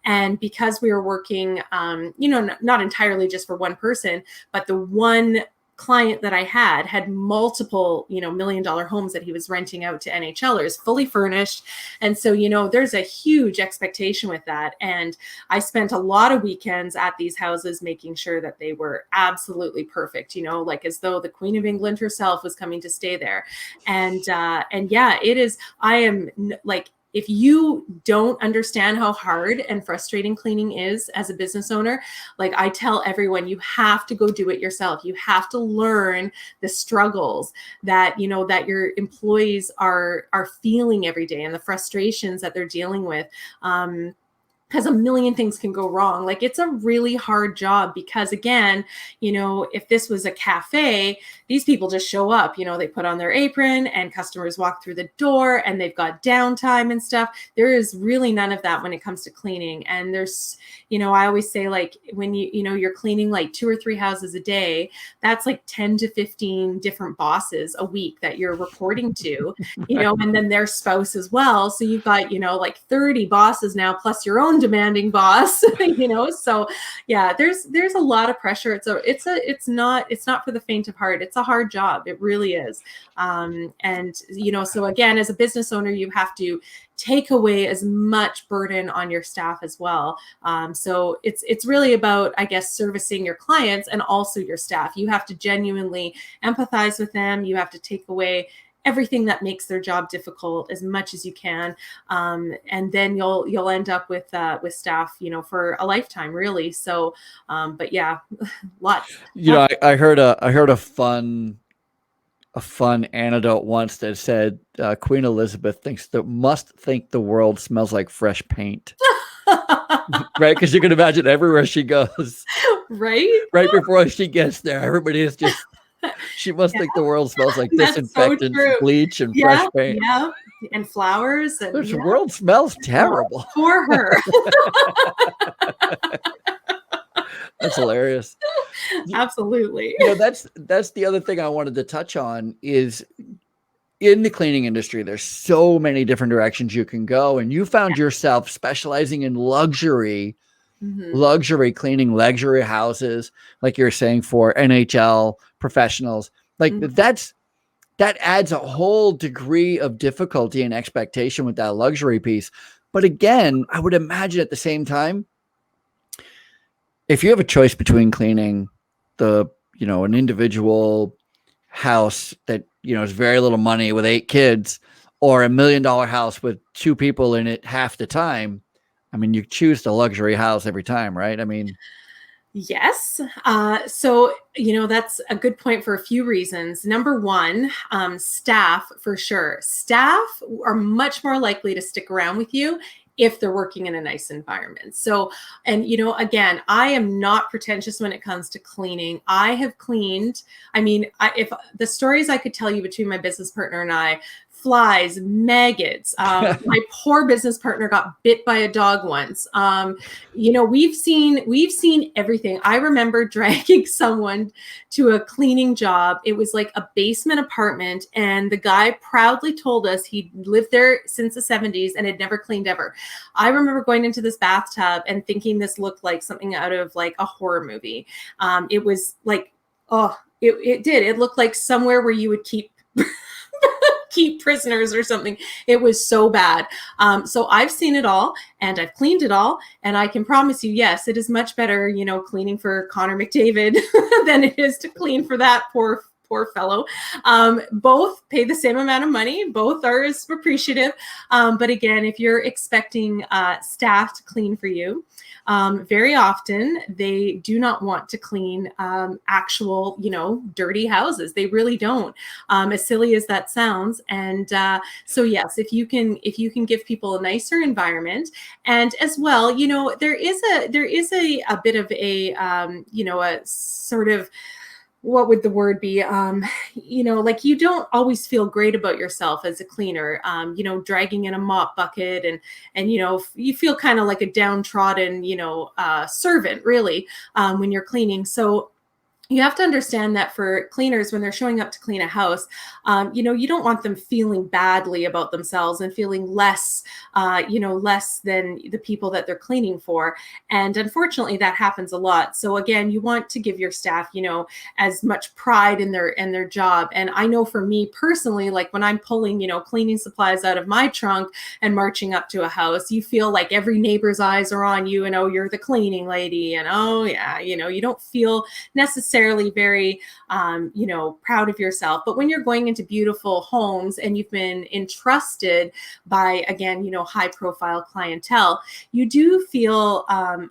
And because we were working, not entirely just for one person, but the one client that I had multiple, $1 million homes that he was renting out to NHLers, fully furnished. And so, there's a huge expectation with that. And I spent a lot of weekends at these houses making sure that they were absolutely perfect, like as though the Queen of England herself was coming to stay there. And yeah, it is, I am like, if you don't understand how hard and frustrating cleaning is as a business owner, like I tell everyone, you have to go do it yourself. You have to learn the struggles that, that your employees are feeling every day and the frustrations that they're dealing with. Because a million things can go wrong. Like it's a really hard job because again, if this was a cafe, these people just show up, they put on their apron and customers walk through the door and they've got downtime and stuff. There is really none of that when it comes to cleaning. And there's, I always say like when you're cleaning like 2 or 3 houses a day, that's like 10 to 15 different bosses a week that you're reporting to, and then their spouse as well. So you've got, like 30 bosses now, plus your own demanding boss, so yeah, there's a lot of pressure. It's not for the faint of heart. It's a hard job. It really is. And so again, as a business owner, you have to take away as much burden on your staff as well. So it's really about, I guess, servicing your clients and also your staff. You have to genuinely empathize with them. You have to take away everything that makes their job difficult as much as you can. And then you'll end up with staff, for a lifetime really. So, but yeah, lots. I heard a fun anecdote once that said Queen Elizabeth must think the world smells like fresh paint. Right? Because you can imagine everywhere she goes. Right before she gets there, everybody is just, she must think the world smells like disinfectant, so bleach, and fresh paint. Yeah, and flowers. And the world smells terrible. For her. That's hilarious. Absolutely. That's the other thing I wanted to touch on is in the cleaning industry, there's so many different directions you can go. And you found yourself specializing in luxury cleaning, luxury houses, like you're saying, for NHL professionals. Like that adds a whole degree of difficulty and expectation with that luxury piece. But again, I would imagine at the same time, if you have a choice between cleaning an individual house that, is very little money with 8 kids, or $1 million house with 2 people in it half the time, I mean, you choose the luxury house every time, right? I mean, yes. So, that's a good point for a few reasons. Number one, staff, for sure. Staff are much more likely to stick around with you if they're working in a nice environment. So, and again, I am not pretentious when it comes to cleaning. I have cleaned, if the stories I could tell you between my business partner and I, flies, maggots. My poor business partner got bit by a dog once. We've seen everything. I remember dragging someone to a cleaning job. It was like a basement apartment, and the guy proudly told us he'd lived there since the 70s and had never cleaned ever. I remember going into this bathtub and thinking this looked like something out of like a horror movie. It was like, it did. It looked like somewhere where you would keep prisoners or something. It was so bad. So I've seen it all and I've cleaned it all. And I can promise you, yes, it is much better, cleaning for Connor McDavid than it is to clean for that poor fellow. Both pay the same amount of money. Both are as appreciative. But again, if you're expecting staff to clean for you, very often they do not want to clean actual, dirty houses. They really don't. As silly as that sounds. And so yes, if you can give people a nicer environment, and as well, there is a bit of a a sort of, what would the word be? Like you don't always feel great about yourself as a cleaner, dragging in a mop bucket and you feel kind of like a downtrodden, servant really, when you're cleaning. So you have to understand that for cleaners, when they're showing up to clean a house, you don't want them feeling badly about themselves and feeling less than the people that they're cleaning for. And unfortunately, that happens a lot. So again, you want to give your staff, as much pride in their job. And I know for me personally, like when I'm pulling, cleaning supplies out of my trunk and marching up to a house, you feel like every neighbor's eyes are on you and, oh, you're the cleaning lady. And oh yeah, you don't feel necessarily very, proud of yourself. But when you're going into beautiful homes and you've been entrusted by, again, high profile clientele, you do feel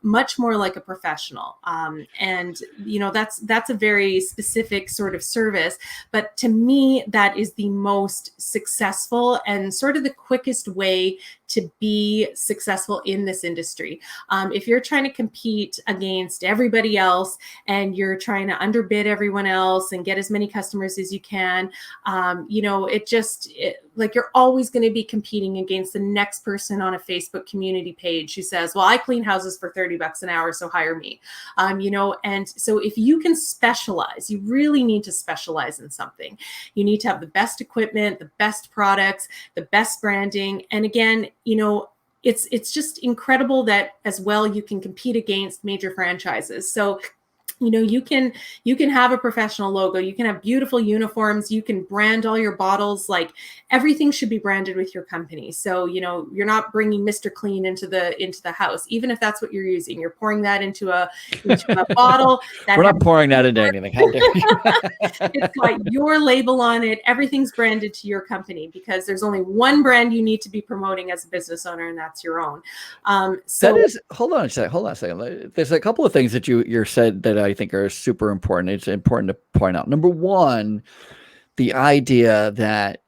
much more like a professional. And that's a very specific sort of service. But to me, that is the most successful and sort of the quickest way to be successful in this industry. If you're trying to compete against everybody else and you're trying to underbid everyone else and get as many customers as you can, like you're always going to be competing against the next person on a Facebook community page who says, well, I clean houses for $30 an hour, so hire me. And so if you can specialize, you really need to specialize in something. You need to have the best equipment, the best products, the best branding. And again, it's just incredible that as well you can compete against major franchises. So you can have a professional logo, you can have beautiful uniforms, you can brand all your bottles, like everything should be branded with your company. So, you're not bringing Mr. Clean into the house, even if that's what you're using. You're pouring that into a bottle. We're not pouring that into anything. How dare you? It's got your label on it. Everything's branded to your company because there's only one brand you need to be promoting as a business owner, and that's your own. Hold on a second. There's a couple of things that you said that I think are super important. It's important to point out. Number one, the idea that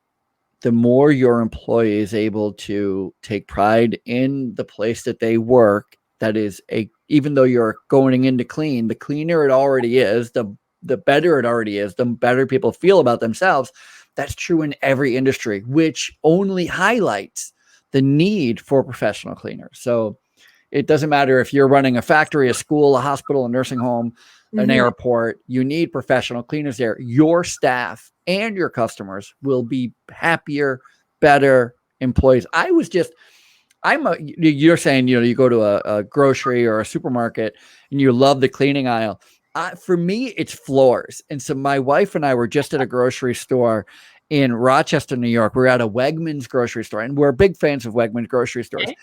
the more your employee is able to take pride in the place that they work, that is even though you're going in to clean, the cleaner it already is, the better it already is, the better people feel about themselves. That's true in every industry, which only highlights the need for professional cleaners. So it doesn't matter if you're running a factory, a school, a hospital, a nursing home, an airport, you need professional cleaners there. Your staff and your customers will be happier, better employees. You're saying, you go to a grocery or a supermarket and you love the cleaning aisle. For me, it's floors. And so my wife and I were just at a grocery store in Rochester, New York. We're at a Wegmans grocery store, and we're big fans of Wegmans grocery stores. Okay.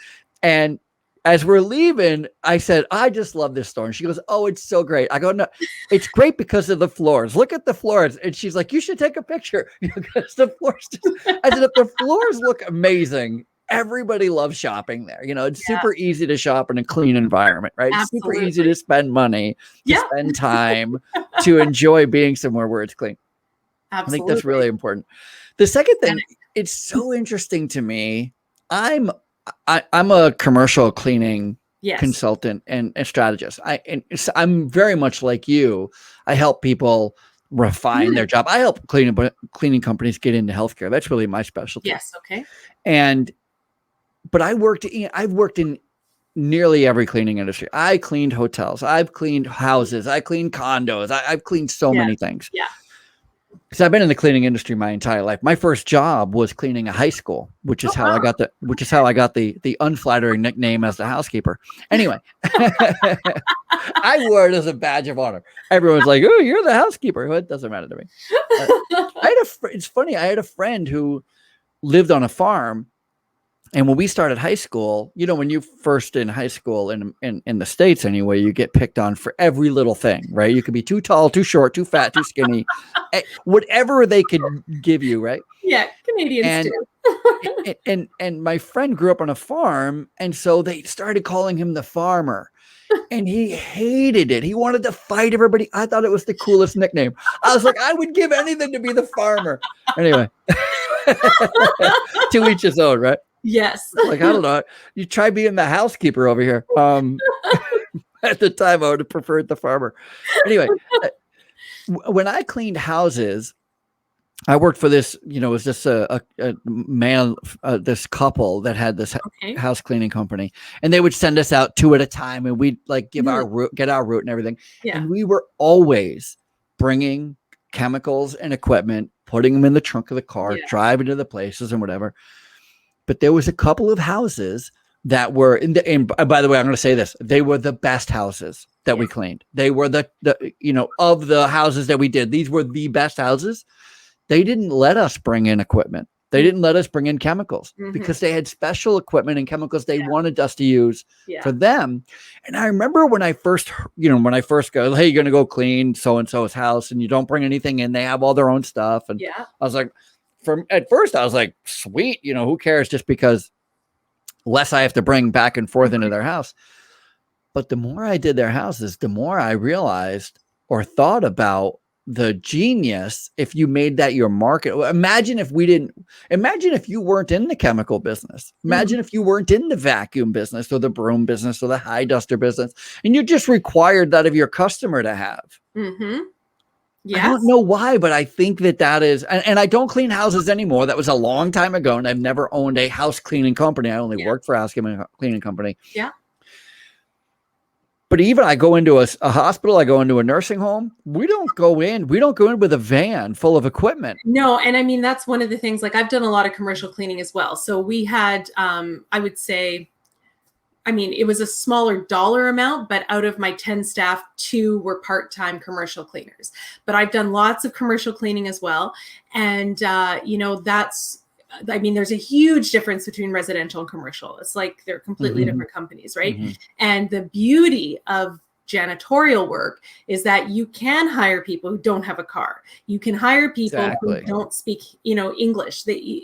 And as we're leaving, I said, I just love this store. And she goes, oh, it's so great. I go, no, it's great because of the floors. Look at the floors. And she's like, you should take a picture because the floors I said, if the floors look amazing, everybody loves shopping there. It's super easy to shop in a clean environment, right? Absolutely. It's super easy to spend money, to spend time, to enjoy being somewhere where it's clean. Absolutely. I think that's really important. The second thing, it's so interesting to me. I'm a commercial cleaning consultant and strategist. I'm very much like you. I help people refine their job. I help cleaning companies get into healthcare. That's really my specialty. Yes. Okay. But I've worked in nearly every cleaning industry. I cleaned hotels. I've cleaned houses. I cleaned condos. I've cleaned so many things. Yeah. Because I've been in the cleaning industry my entire life. My first job was cleaning a high school, which is how I got the unflattering nickname as the housekeeper. Anyway, I wore it as a badge of honor. Everyone's like, "Oh, you're the housekeeper." Well, it doesn't matter to me. It's funny. I had a friend who lived on a farm. And when we started high school, when you first in high school in the States anyway, you get picked on for every little thing, right? You could be too tall, too short, too fat, too skinny, whatever they could give you, right? Yeah, Canadians do. And my friend grew up on a farm, and so they started calling him the farmer. And he hated it. He wanted to fight everybody. I thought it was the coolest nickname. I was like, I would give anything to be the farmer. Anyway, to each his own, right? Yes. Like, I don't know. You try being the housekeeper over here. At the time, I would have preferred the farmer. Anyway, when I cleaned houses, I worked for this, it was just a man, this couple that had this house cleaning company, and they would send us out 2 at a time, and we'd like get our route and everything. Yeah. And we were always bringing chemicals and equipment, putting them in the trunk of the car, driving to the places and whatever. But there was a couple of houses that were and by the way, I'm going to say this, they were the best houses that we cleaned. They were the of the houses that we did, these were the best houses. They didn't let us bring in equipment. They didn't let us bring in chemicals because they had special equipment and chemicals they wanted us to use for them. And I remember when I first go, hey, you're going to go clean so-and-so's house and you don't bring anything in. They have all their own stuff. And I was like, at first I was like, sweet, who cares, just because less I have to bring back and forth into their house. But the more I did their houses, the more I realized or thought about the genius if you made that your market. Imagine if you weren't in the chemical business. Imagine if you weren't in the vacuum business or the broom business or the high duster business, and you just required that of your customer to have. Yes. I don't know why, but I think that is, and I don't clean houses anymore. That was a long time ago, and I've never owned a house cleaning company. I only worked for a house cleaning company. Yeah. But even I go into a hospital, I go into a nursing home, we don't go in with a van full of equipment. No. And I mean, that's one of the things, like I've done a lot of commercial cleaning as well. So we had, I would say, it was a smaller dollar amount, but out of my 10 staff, 2 were part-time commercial cleaners. But I've done lots of commercial cleaning as well. And, there's a huge difference between residential and commercial. It's like they're completely different companies, right? And the beauty of janitorial work is that you can hire people who don't have a car. You can hire people who don't speak, English. They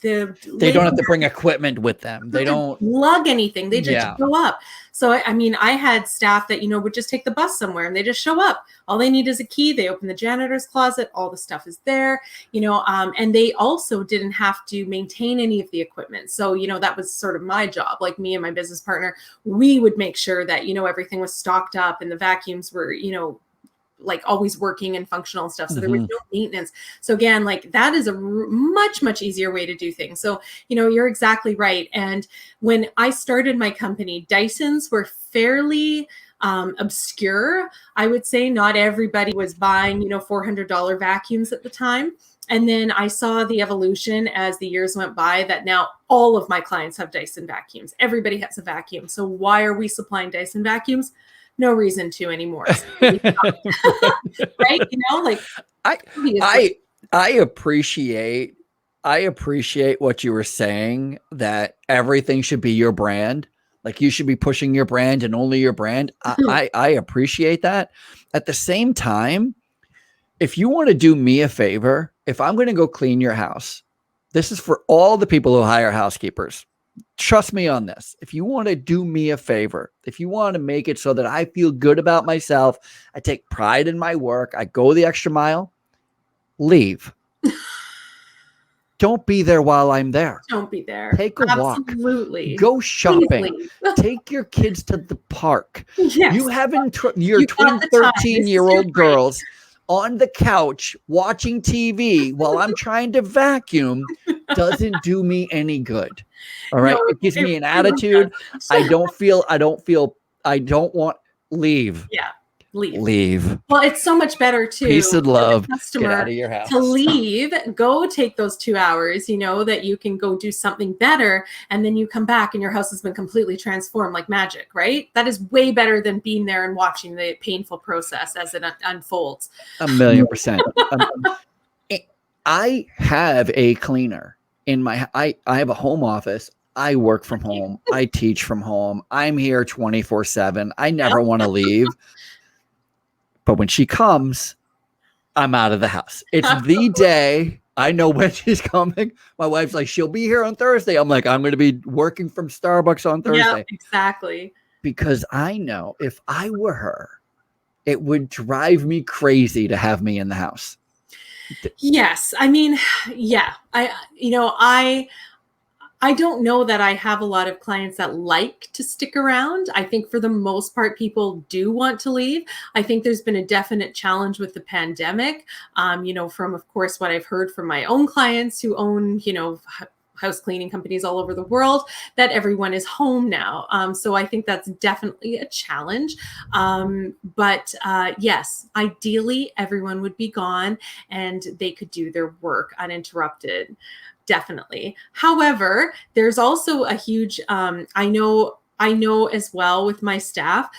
don't have to bring equipment with them. They don't lug anything. They just show up. So, I had staff that, would just take the bus somewhere and they just show up. All they need is a key. They open the janitor's closet. All the stuff is there, and they also didn't have to maintain any of the equipment. So, that was sort of my job. Like me and my business partner, we would make sure that, everything was stocked up and the vacuums were, like always working and functional and stuff. So there was no maintenance. So again, like that is a much, much easier way to do things. So, you're exactly right. And when I started my company, Dysons were fairly obscure. I would say not everybody was buying, $400 vacuums at the time. And then I saw the evolution as the years went by that now all of my clients have Dyson vacuums. Everybody has a vacuum. So why are we supplying Dyson vacuums? No reason to anymore. Right? I appreciate what you were saying, that everything should be your brand. Like you should be pushing your brand and only your brand. I appreciate that. At the same time, if you want to do me a favor, if I'm going to go clean your house, this is for all the people who hire housekeepers. Trust me on this. If you want to do me a favor, if you want to make it so that I feel good about myself, I take pride in my work, I go the extra mile, leave. Don't be there while I'm there. Don't be there. Take a walk. Absolutely. Go shopping. Take your kids to the park. Yes. You haven't, your twin 13-year-old girls on the couch watching TV while I'm trying to vacuum doesn't do me any good. All right. No, It gives me an really attitude. doesn't. I don't want leave. Yeah. Leave. Leave. Well, it's so much better too Peace and for love. the customer Get out of your house. to leave, go take those 2 hours, that you can go do something better. And then you come back and your house has been completely transformed like magic, right? That is way better than being there and watching the painful process as it unfolds. 1,000,000%. I have a cleaner in I have a home office. I work from home. I teach from home. I'm here 24/7. I never want to leave. But when she comes, I'm out of the house. It's the day. I know when she's coming. My wife's like, she'll be here on Thursday. I'm like, I'm going to be working from Starbucks on Thursday. Yeah, exactly. Because I know if I were her, it would drive me crazy to have me in the house. Yes. I mean, yeah. I don't know that I have a lot of clients that like to stick around. I think for the most part, people do want to leave. I think there's been a definite challenge with the pandemic, from, of course, what I've heard from my own clients who own, house cleaning companies all over the world, that everyone is home now. So I think that's definitely a challenge. But yes, ideally, everyone would be gone and they could do their work uninterrupted. Definitely. However, there's also a huge, I know as well with my staff,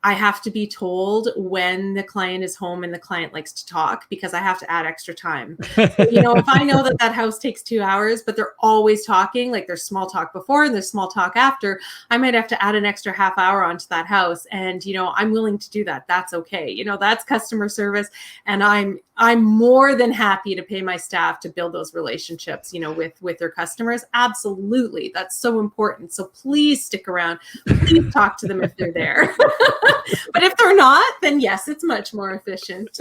I have to be told when the client is home and the client likes to talk because I have to add extra time. If I know that house takes 2 hours, but they're always talking, like there's small talk before and there's small talk after, I might have to add an extra half hour onto that house. And, I'm willing to do that. That's okay. That's customer service. And I'm more than happy to pay my staff to build those relationships, with their customers. Absolutely. That's so important. So please stick around. Please talk to them if they're there. But if they're not, then yes, it's much more efficient.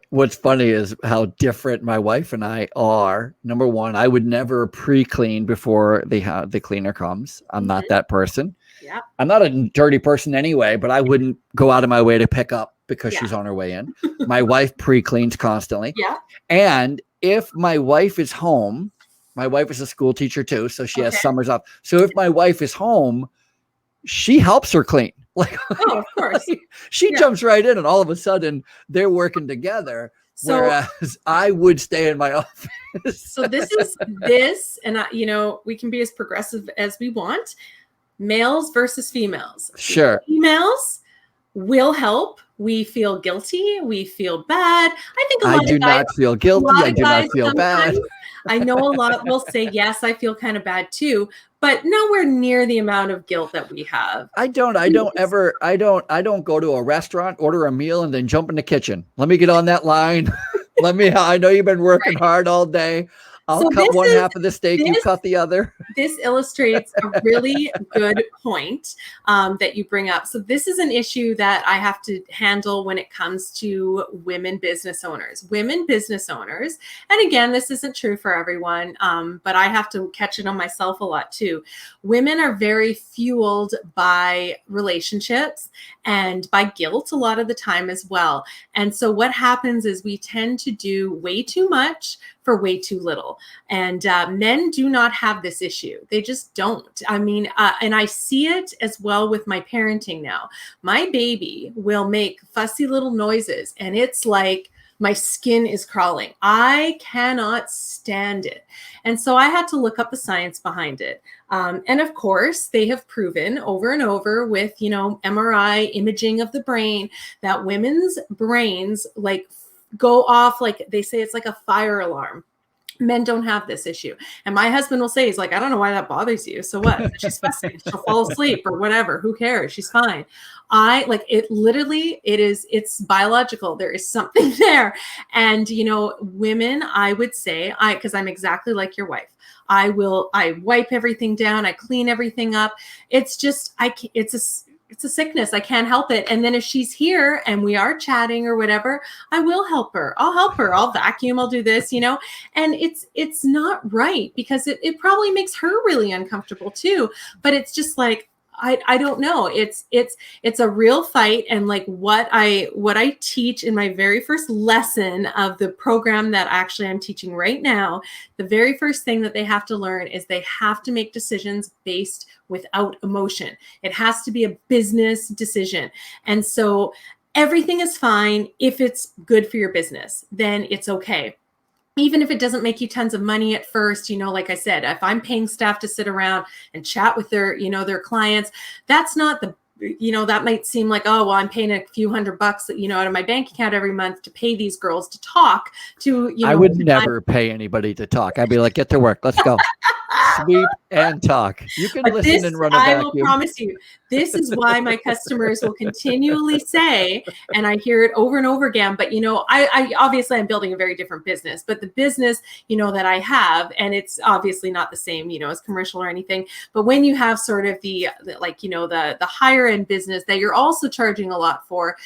What's funny is how different my wife and I are. Number one, I would never pre-clean before the cleaner comes. I'm not that person. Yeah. I'm not a dirty person anyway, but I wouldn't go out of my way to pick up because she's on her way in. My wife pre-cleans constantly. Yeah. And if my wife is home, my wife is a school teacher too, so she has summers off. So if my wife is home, she helps her clean. Of course. She jumps right in and all of a sudden they're working together. So, whereas I would stay in my office. So this, and we can be as progressive as we want. Males versus females. Sure. Females will help. We feel guilty. We feel bad. I think I do not feel guilty. I do not feel bad. I know a lot will say, yes, I feel kind of bad too, but nowhere near the amount of guilt that we have. I don't go to a restaurant, order a meal, and then jump in the kitchen. Let me get on that line. I know you've been working hard all day. I'll cut one half of the steak, you cut the other. This illustrates a really good point that you bring up. So this is an issue that I have to handle when it comes to women business owners. Women business owners, and again, this isn't true for everyone, but I have to catch it on myself a lot too. Women are very fueled by relationships and by guilt a lot of the time as well. And so what happens is we tend to do way too much for way too little. And men do not have this issue. They just don't. I mean, and I see it as well with my parenting now. My baby will make fussy little noises and it's like my skin is crawling. I cannot stand it. And so I had to look up the science behind it. And of course, they have proven over and over with, MRI imaging of the brain that women's brains go off, like they say, it's like a fire alarm. Men don't have this issue. And my husband will say, he's like, I don't know why that bothers you. So what? She's fussing. She'll fall asleep or whatever. Who cares? She's fine. It's biological. There is something there. And, women, I would say, because I'm exactly like your wife. I wipe everything down. I clean everything up. It's just, it's a sickness. I can't help it. And then if she's here and we are chatting or whatever, I will help her. I'll help her. I'll vacuum. I'll do this, and it's not right because it probably makes her really uncomfortable too. But it's just like, I don't know. It's a real fight. And like what I teach in my very first lesson of the program that actually I'm teaching right now, the very first thing that they have to learn is they have to make decisions based without emotion. It has to be a business decision. And so everything is fine if it's good for your business, then it's okay. Even if it doesn't make you tons of money at first, like I said, if I'm paying staff to sit around and chat with their clients, that's not that might seem like, oh, well, I'm paying a few $100, out of my bank account every month to pay these girls to talk to, I would never pay anybody to talk. I'd be like, get to work. Let's go. Sweep and talk. You can listen and run a vacuum. I will promise you, this is why my customers will continually say, and I hear it over and over again, but I obviously I'm building a very different business, but the business, that I have, and it's obviously not the same, as commercial or anything, but when you have sort of the higher end business that you're also charging a lot for,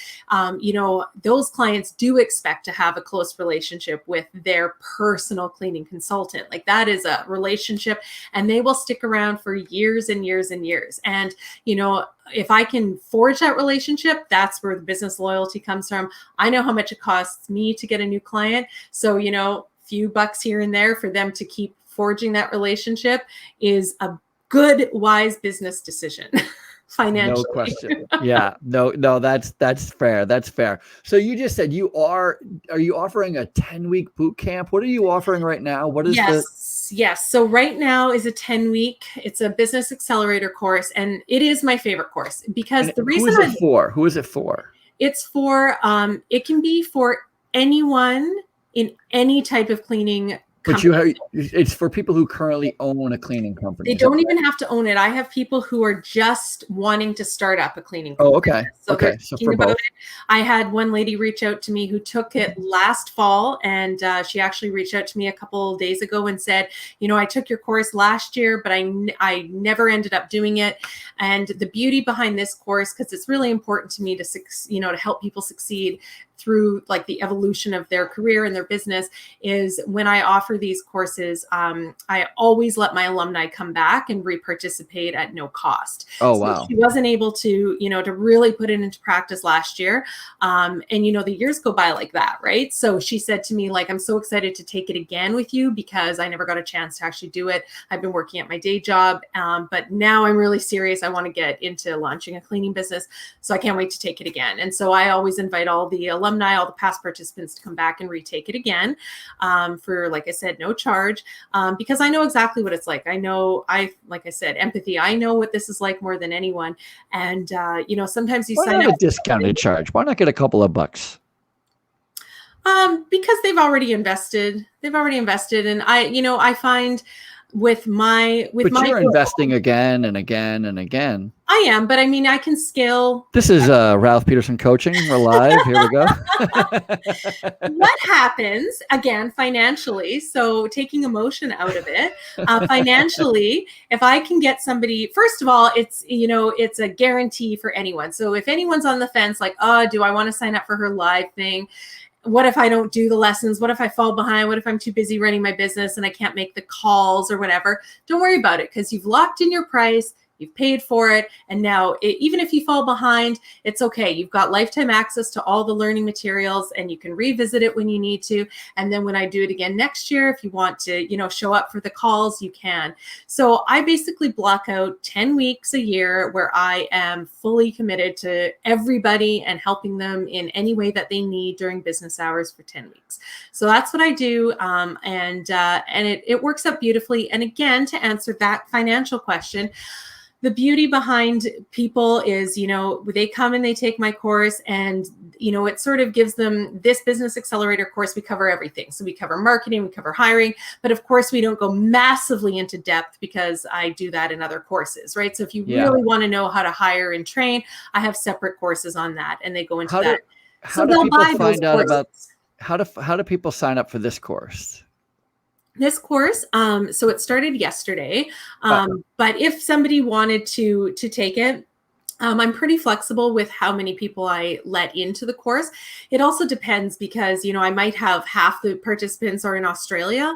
those clients do expect to have a close relationship with their personal cleaning consultant. Like that is a relationship, and they will stick around for years and years and years. And, if I can forge that relationship, that's where the business loyalty comes from. I know how much it costs me to get a new client. So, few bucks here and there for them to keep forging that relationship is a good, wise business decision. Financially. No question. Yeah. No, that's fair. That's fair. So you just said are you offering a 10-week boot camp? What are you offering right now? What is Yes. So right now is a 10-week. It's a business accelerator course, and it is my favorite course because the reason Who is it for? It's for, it can be for anyone in any type of cleaning company. But it's for people who currently own a cleaning company. They don't even have to own it. I have people who are just wanting to start up a cleaning company. Oh, okay. So for both. I had one lady reach out to me who took it last fall, and she actually reached out to me a couple of days ago and said, I took your course last year, but I never ended up doing it. And the beauty behind this course, because it's really important to me to help people succeed through like the evolution of their career and their business, is when I offer these courses, I always let my alumni come back and re-participate at no cost. Oh, wow. So she wasn't able to, to really put it into practice last year. And, the years go by like that, right? So she said to me, like, I'm so excited to take it again with you because I never got a chance to actually do it. I've been working at my day job, but now I'm really serious. I want to get into launching a cleaning business. So I can't wait to take it again. And so I always invite all the alumni, all the past participants to come back and retake it again for, like I said, no charge, because I know exactly what it's like. Like I said, empathy. I know what this is like more than anyone. And, sometimes you sign up a discounted charge. Why not get a couple of bucks? Because they've already invested. And I find with my you're investing again and again and again. I am, but I mean, I can scale. This is Ralph Peterson coaching. We're live. Here we go. What happens again financially? So taking emotion out of it, financially, if I can get somebody, first of all, it's a guarantee for anyone. So if anyone's on the fence, like, oh, do I want to sign up for her live thing? What if I don't do the lessons? What if I fall behind? What if I'm too busy running my business and I can't make the calls or whatever? Don't worry about it, because you've locked in your price. You've paid for it. And now even if you fall behind, it's okay. You've got lifetime access to all the learning materials, and you can revisit it when you need to. And then when I do it again next year, if you want to, show up for the calls, you can. So I basically block out 10 weeks a year where I am fully committed to everybody and helping them in any way that they need during business hours for 10 weeks. So that's what I do. And it works out beautifully. And again, to answer that financial question, the beauty behind people is, they come and they take my course, and, it sort of gives them this business accelerator course. We cover everything. So we cover marketing, we cover hiring, but of course we don't go massively into depth because I do that in other courses, right? So if you really want to know how to hire and train, I have separate courses on that, and they go into that. How do people find out about, how do people sign up for this course? This course, so it started yesterday, but if somebody wanted to take it, I'm pretty flexible with how many people I let into the course. It also depends because, I might have half the participants are in Australia,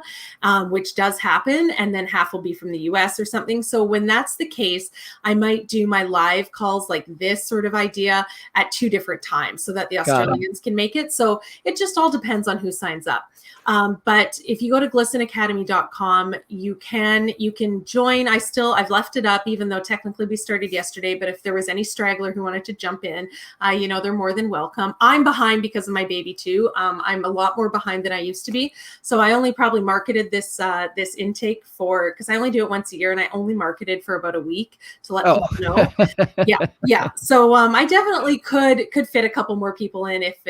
which does happen, and then half will be from the US or something. So when that's the case, I might do my live calls like this sort of idea at 2 different times so that the Australians can make it. So it just all depends on who signs up. But if you go to glistenacademy.com, you can join. I've left it up, even though technically we started yesterday, but if there was any straggler who wanted to jump in, they're more than welcome. I'm behind because of my baby too. I'm a lot more behind than I used to be. So I only probably marketed this intake because I only do it once a year, and I only marketed for about a week to let people know. Yeah. So I definitely could fit a couple more people in if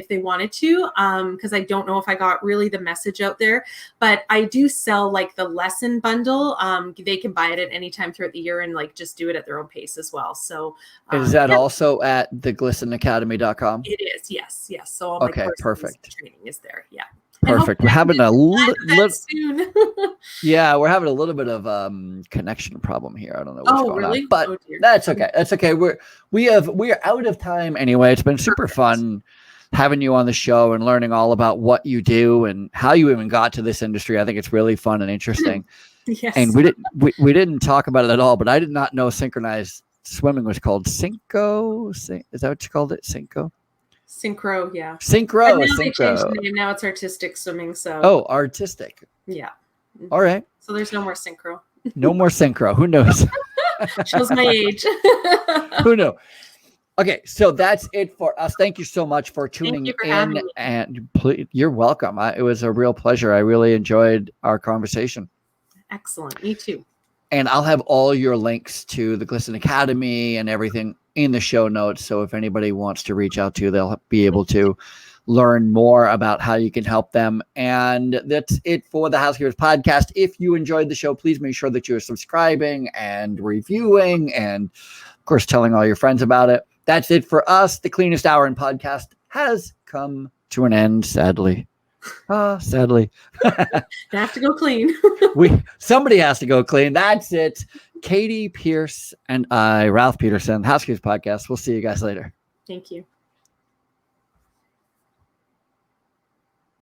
they wanted to, because I don't know if I got really the message out there, but I do sell like the lesson bundle. They can buy it at any time throughout the year and like just do it at their own pace as well. So is that also at the glistenacademy.com? It is. Yes. So all my perfect training is there. Yeah. Perfect. We're having a little soon. Yeah, we're having a little bit of connection problem here. I don't know what's going on, but that's okay. That's okay. We're out of time anyway. It's been super fun having you on the show and learning all about what you do and how you even got to this industry. I think it's really fun and interesting. Yes. And we didn't talk about it at all, but I did not know synchronized swimming was called Synco. Is that what you called it? Synco? Synchro, yeah. Synchro. Now they changed the name. Now it's artistic swimming. So. Oh, artistic. Yeah. All right. So there's no more synchro. No more synchro. Who knows? Shows my age. Who knows? Okay, so that's it for us. Thank you so much for tuning in. And please, you're welcome. It was a real pleasure. I really enjoyed our conversation. Excellent. Me too. And I'll have all your links to the Glisten Academy and everything in the show notes. So if anybody wants to reach out to you, they'll be able to learn more about how you can help them. And that's it for the Housekeepers Podcast. If you enjoyed the show, please make sure that you're subscribing and reviewing and, of course, telling all your friends about it. That's it for us. The Cleanest Hour in Podcast has come to an end, sadly. Sadly. I have to go clean. Somebody has to go clean. That's it. Katie Pearse and I, Ralph Peterson, Housekeepers Podcast. We'll see you guys later. Thank you.